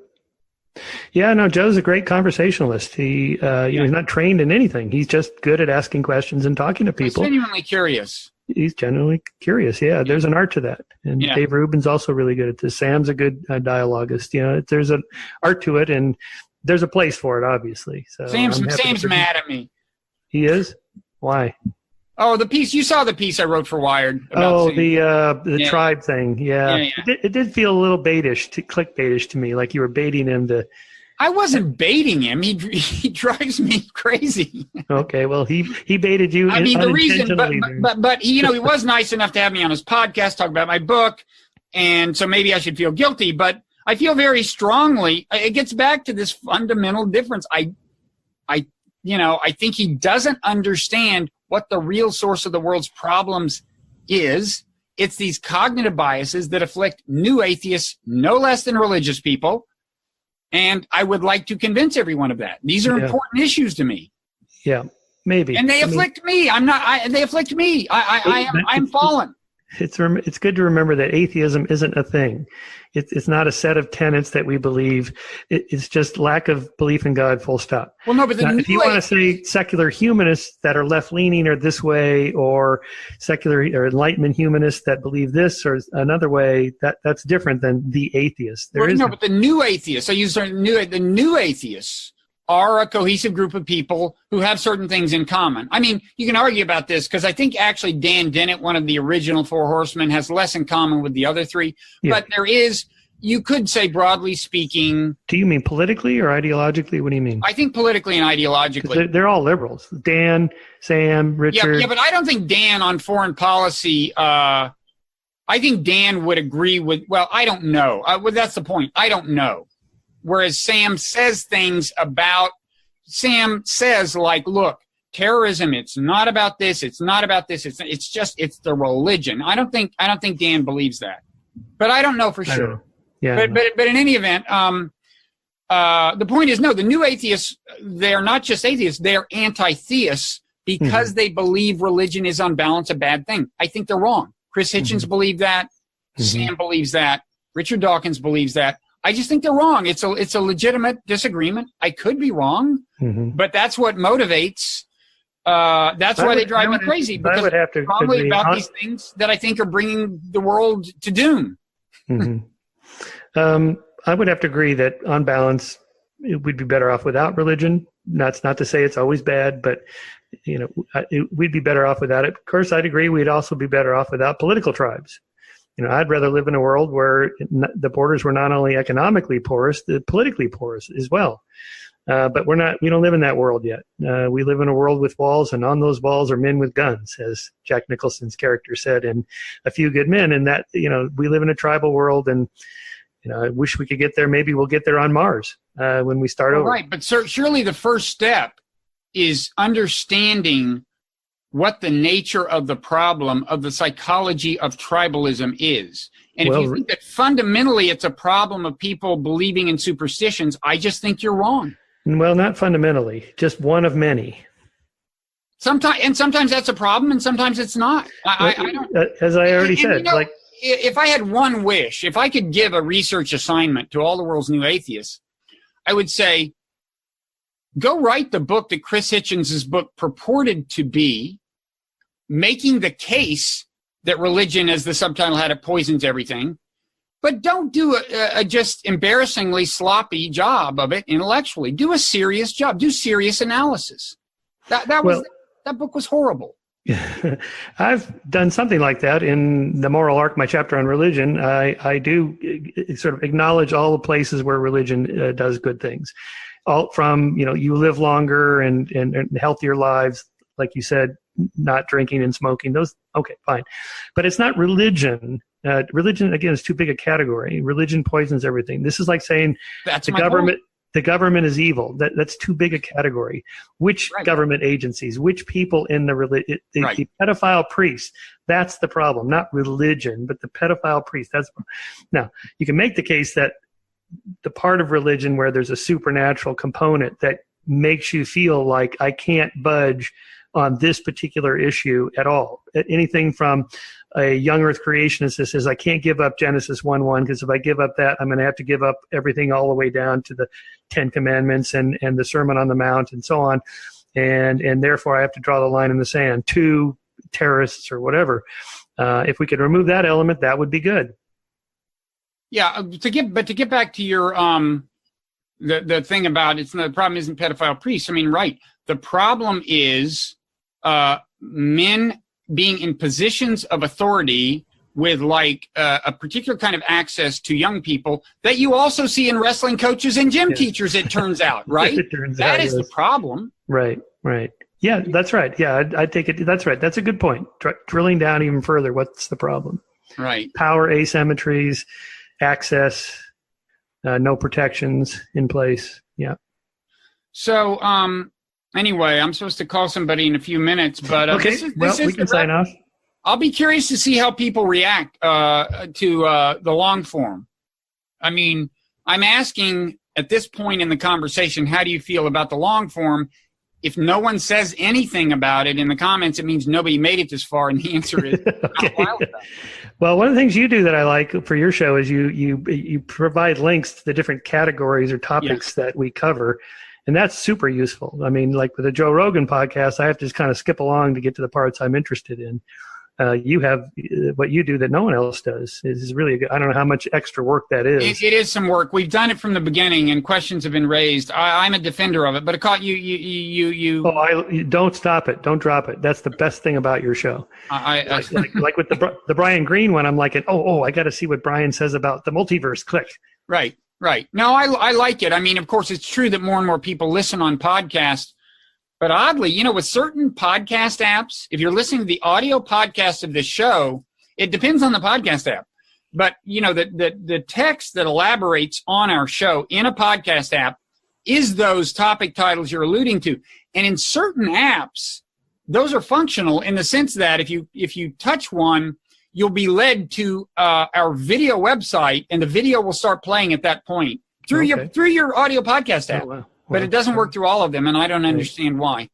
Speaker 2: Yeah, no, Joe's a great conversationalist. He, he's not trained in anything. He's just good at asking questions and talking to people.
Speaker 1: He's genuinely curious.
Speaker 2: He's genuinely curious. Yeah, there's an art to that. And Dave Rubin's also really good at this. Sam's a good dialogist. There's an art to it, and there's a place for it, obviously. So
Speaker 1: Sam's mad at me.
Speaker 2: He is? Why?
Speaker 1: Oh, the piece. You saw the piece I wrote for Wired.
Speaker 2: The tribe thing. Yeah. It did feel a little clickbaitish to me, like you were baiting him to.
Speaker 1: I wasn't baiting him. He drives me crazy.
Speaker 2: Okay, well, he baited you.
Speaker 1: I mean, the reason, but he was nice enough to have me on his podcast, talk about my book, and so maybe I should feel guilty. But I feel very strongly. It gets back to this fundamental difference. I think he doesn't understand what the real source of the world's problems is. It's these cognitive biases that afflict new atheists no less than religious people. And I would like to convince everyone of that. These are important issues to me.
Speaker 2: Yeah, maybe.
Speaker 1: And they afflict me. They afflict me. I'm fallen.
Speaker 2: It's good to remember that atheism isn't a thing. It's not a set of tenets that we believe. It's just lack of belief in God, full stop.
Speaker 1: Well, no, but
Speaker 2: if you want to say secular humanists that are left-leaning or this way, or secular or Enlightenment humanists that believe this or another way, that's different than the atheists.
Speaker 1: But the new atheists, I use the new atheists are a cohesive group of people who have certain things in common. I mean, you can argue about this because I think actually Dan Dennett, one of the original Four Horsemen, has less in common with the other three. Yeah. But there is, you could say broadly speaking.
Speaker 2: Do you mean politically or ideologically? What do you mean?
Speaker 1: I think politically and ideologically.
Speaker 2: They're all liberals. Dan, Sam, Richard.
Speaker 1: Yeah, but I don't think Dan on foreign policy, I think Dan would agree with, well, I don't know. That's the point. I don't know. Whereas Sam says like, look, terrorism, it's not about this, it's not about this, it's the religion. I don't think Dan believes that. But I don't know for sure. Yeah. But in any event, the point is, no, the new atheists, they're not just atheists, they're anti-theists because they believe religion is on balance a bad thing. I think they're wrong. Chris Hitchens believed that. Sam believes that. Richard Dawkins believes that. I just think they're wrong. It's a legitimate disagreement. I could be wrong, but that's what motivates. That's why they drive me crazy, because
Speaker 2: I would have to
Speaker 1: probably about these things that I think are bringing the world to doom.
Speaker 2: I would have to agree that on balance, we'd be better off without religion. That's not to say it's always bad, but we'd be better off without it. Of course, I'd agree we'd also be better off without political tribes. I'd rather live in a world where the borders were not only economically porous, but politically porous as well. But we don't live in that world yet. We live in a world with walls, and on those walls are men with guns, as Jack Nicholson's character said in A Few Good Men. And that, we live in a tribal world, and I wish we could get there. Maybe we'll get there on Mars when we start over.
Speaker 1: Right, but surely the first step is understanding what the nature of the problem of the psychology of tribalism is. And if you think that fundamentally it's a problem of people believing in superstitions, I just think you're wrong.
Speaker 2: Well, not fundamentally, just one of many.
Speaker 1: Sometimes that's a problem, and sometimes it's not. I don't.
Speaker 2: As I already said,
Speaker 1: if I had one wish, if I could give a research assignment to all the world's new atheists, I would say, go write the book that Chris Hitchens' book purported to be, making the case that religion, as the subtitle had it, poisons everything. But don't do a just embarrassingly sloppy job of it intellectually. Do a serious job. Do serious analysis. That book was horrible.
Speaker 2: I've done something like that in the Moral Arc, my chapter on religion. I do sort of acknowledge all the places where religion does good things. All from, you live longer and healthier lives, like you said, not drinking and smoking. Those, okay, fine. But it's not religion. Religion, again, is too big a category. Religion poisons everything. This is like saying the government is evil. That's too big a category. Which government agencies, which people in the pedophile priest, that's the problem. Not religion, but the pedophile priest. Now, you can make the case that the part of religion where there's a supernatural component that makes you feel like I can't budge on this particular issue at all. Anything from a young earth creationist that says I can't give up Genesis 1:1 because if I give up that, I'm going to have to give up everything all the way down to the 10 Commandments and the Sermon on the Mount and so on. And therefore I have to draw the line in the sand. To terrorists or whatever. If we could remove that element, that would be good.
Speaker 1: Yeah, to get back to your the thing about the problem isn't pedophile priests. I mean, right. The problem is men being in positions of authority with a particular kind of access to young people that you also see in wrestling coaches and gym teachers, it turns out, right? That is the problem.
Speaker 2: Right. Yeah, that's right. Yeah, I take it. That's right. That's a good point. Drilling down even further, what's the problem?
Speaker 1: Right.
Speaker 2: Power asymmetries, access, no protections in place. Yeah.
Speaker 1: So, anyway, I'm supposed to call somebody in a few minutes, but
Speaker 2: okay. We can sign off.
Speaker 1: I'll be curious to see how people react to the long form. I mean, I'm asking at this point in the conversation, how do you feel about the long form? If no one says anything about it in the comments, it means nobody made it this far, and the answer is
Speaker 2: okay. Well, one of the things you do that I like for your show is you provide links to the different categories or topics that we cover. And that's super useful. I mean, like with the Joe Rogan podcast, I have to just kind of skip along to get to the parts I'm interested in. You have what you do that no one else does. Is really good. I don't know how much extra work that is.
Speaker 1: It is some work. We've done it from the beginning, and questions have been raised. I'm a defender of it, but it caught you.
Speaker 2: Oh, don't stop it. Don't drop it. That's the best thing about your show. Like with the Brian Greene one, I'm like, I got to see what Brian says about the multiverse. Click.
Speaker 1: Right. No, I like it. I mean, of course, it's true that more and more people listen on podcasts. But oddly, with certain podcast apps, if you're listening to the audio podcast of this show, it depends on the podcast app. But, the text that elaborates on our show in a podcast app is those topic titles you're alluding to. And in certain apps, those are functional in the sense that if you touch one, you'll be led to our video website, and the video will start playing at that point through your audio podcast app. Oh, wow. But it doesn't work through all of them, and I don't understand why.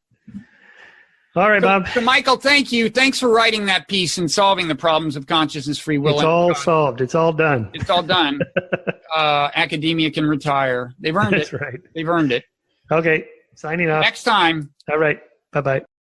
Speaker 2: All right, Bob.
Speaker 1: So, Michael, thank you. Thanks for writing that piece and solving the problems of consciousness, free will.
Speaker 2: It's all solved. It's all done.
Speaker 1: It's all done. Academia can retire. They've earned it.
Speaker 2: That's right.
Speaker 1: They've earned it.
Speaker 2: Okay. Signing off.
Speaker 1: Next time.
Speaker 2: All right. Bye-bye.